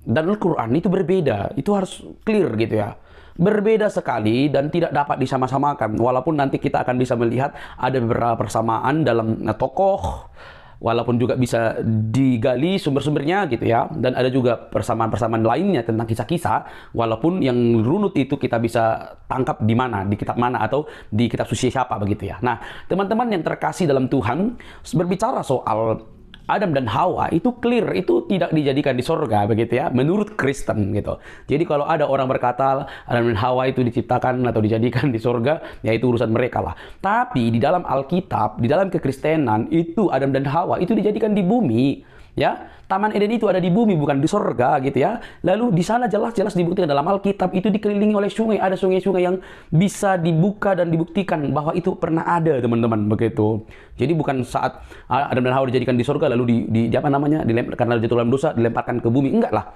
dan Al-Quran itu berbeda, itu harus clear gitu ya. Berbeda sekali dan tidak dapat disama-samakan, walaupun nanti kita akan bisa melihat ada beberapa persamaan dalam tokoh, walaupun juga bisa digali sumber-sumbernya gitu ya, dan ada juga persamaan-persamaan lainnya tentang kisah-kisah, walaupun yang runut itu kita bisa tangkap di mana, di kitab mana atau di kitab suci siapa begitu ya. Nah teman-teman yang terkasih dalam Tuhan, berbicara soal Adam dan Hawa itu clear, itu tidak dijadikan di sorga begitu ya, menurut Kristen gitu. Jadi kalau ada orang berkata Adam dan Hawa itu diciptakan atau dijadikan di sorga, ya itu urusan mereka lah. Tapi di dalam Alkitab, di dalam kekristenan itu Adam dan Hawa itu dijadikan di bumi. Ya, Taman Eden itu ada di bumi, bukan di sorga gitu ya. Lalu di sana jelas-jelas dibuktikan dalam Alkitab itu dikelilingi oleh sungai, ada sungai-sungai yang bisa dibuka dan dibuktikan bahwa itu pernah ada teman-teman begitu. Jadi bukan saat Adam dan Hawa dijadikan di sorga lalu di apa namanya karena jatuh dalam dosa dilemparkan ke bumi, enggak lah.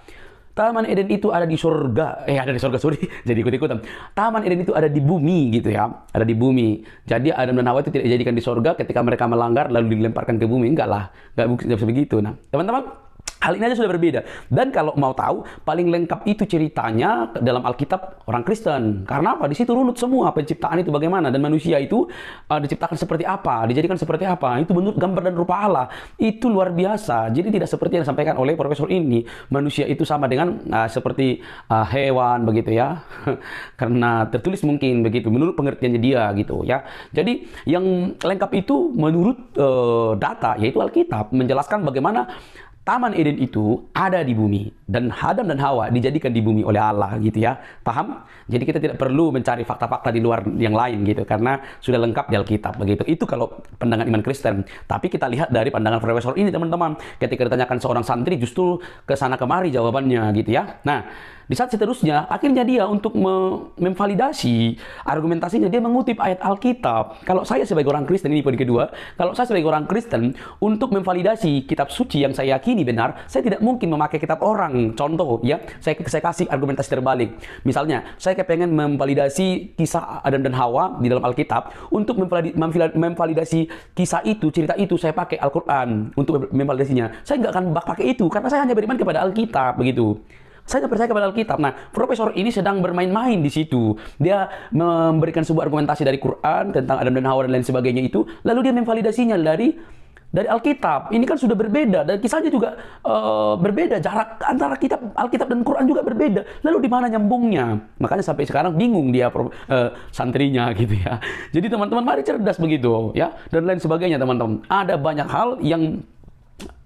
Taman Eden itu ada di surga, ada di surga, sorry, jadi ikut-ikutan. Taman Eden itu ada di bumi gitu ya, ada di bumi. Jadi Adam dan Hawa itu tidak dijadikan di surga ketika mereka melanggar lalu dilemparkan ke bumi, enggak lah, enggak bisa begitu. Nah, teman-teman, hal ini aja sudah berbeda. Dan kalau mau tahu, paling lengkap itu ceritanya dalam Alkitab orang Kristen. Karena apa? Di situ runut semua penciptaan itu bagaimana dan manusia itu diciptakan seperti apa, dijadikan seperti apa. Itu bentuk gambar dan rupa Allah. Itu luar biasa. Jadi tidak seperti yang disampaikan oleh profesor ini. Manusia itu sama dengan seperti hewan begitu ya. Karena tertulis mungkin begitu menurut pengertiannya dia gitu ya. Jadi yang lengkap itu menurut data yaitu Alkitab menjelaskan bagaimana Taman Eden itu ada di bumi dan Adam dan Hawa dijadikan di bumi oleh Allah gitu ya. Paham? Jadi kita tidak perlu mencari fakta-fakta di luar yang lain gitu karena sudah lengkap di Alkitab begitu. Itu kalau pandangan iman Kristen. Tapi kita lihat dari pandangan profesor ini teman-teman. Ketika ditanyakan seorang santri justru ke sana kemari jawabannya gitu ya. Nah, di saat seterusnya, akhirnya dia untuk memvalidasi argumentasinya, dia mengutip ayat Alkitab. Kalau saya sebagai orang Kristen, ini poin kedua, kalau saya sebagai orang Kristen, untuk memvalidasi kitab suci yang saya yakini benar, saya tidak mungkin memakai kitab orang. Contoh, ya, saya kasih argumentasi terbalik. Misalnya, saya kepengen memvalidasi kisah Adam dan Hawa di dalam Alkitab. Untuk memvalidasi kisah itu, cerita itu, saya pakai Al-Quran untuk memvalidasinya. Saya nggak akan pakai itu, karena saya hanya beriman kepada Alkitab, begitu. Saya percaya kepada Alkitab. Nah, profesor ini sedang bermain-main di situ. Dia memberikan sebuah argumentasi dari Quran tentang Adam dan Hawa dan lain sebagainya itu, lalu dia memvalidasinya dari Alkitab. Ini kan sudah berbeda dan kisahnya juga berbeda. Jarak antara Alkitab dan Quran juga berbeda. Lalu di mana nyambungnya? Makanya sampai sekarang bingung dia santrinya gitu ya. Jadi teman-teman mari cerdas begitu ya dan lain sebagainya teman-teman. Ada banyak hal yang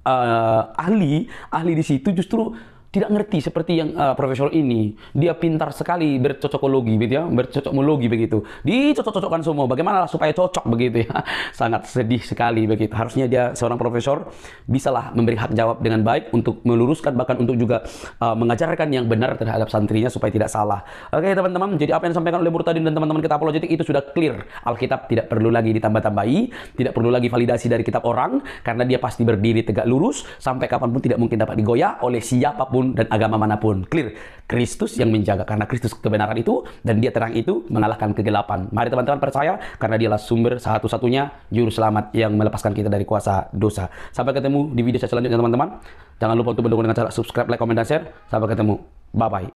ahli di situ justru tidak ngerti seperti yang profesor ini. Dia pintar sekali bercocokologi gitu ya, bercocokmologi begitu. Dicocok-cocokkan semua. Bagaimana supaya cocok begitu ya. Sangat sedih sekali begitu. Harusnya dia seorang profesor bisalah memberi hak jawab dengan baik untuk meluruskan bahkan untuk juga mengajarkan yang benar terhadap santrinya supaya tidak salah. Oke teman-teman, jadi apa yang disampaikan oleh Murtadin dan teman-teman kita apologetik itu sudah clear. Alkitab tidak perlu lagi ditambah-tambahi, tidak perlu lagi validasi dari kitab orang karena dia pasti berdiri tegak lurus sampai kapanpun tidak mungkin dapat digoyah oleh siapapun siapapun dan agama manapun. Clear? Kristus yang menjaga, karena Kristus kebenaran itu dan dia terang itu mengalahkan kegelapan. Mari teman-teman percaya, karena dialah sumber satu-satunya juru selamat yang melepaskan kita dari kuasa dosa. Sampai ketemu di video selanjutnya teman-teman. Jangan lupa untuk mendukung dengan cara subscribe, like, komen, dan share. Sampai ketemu. Bye-bye.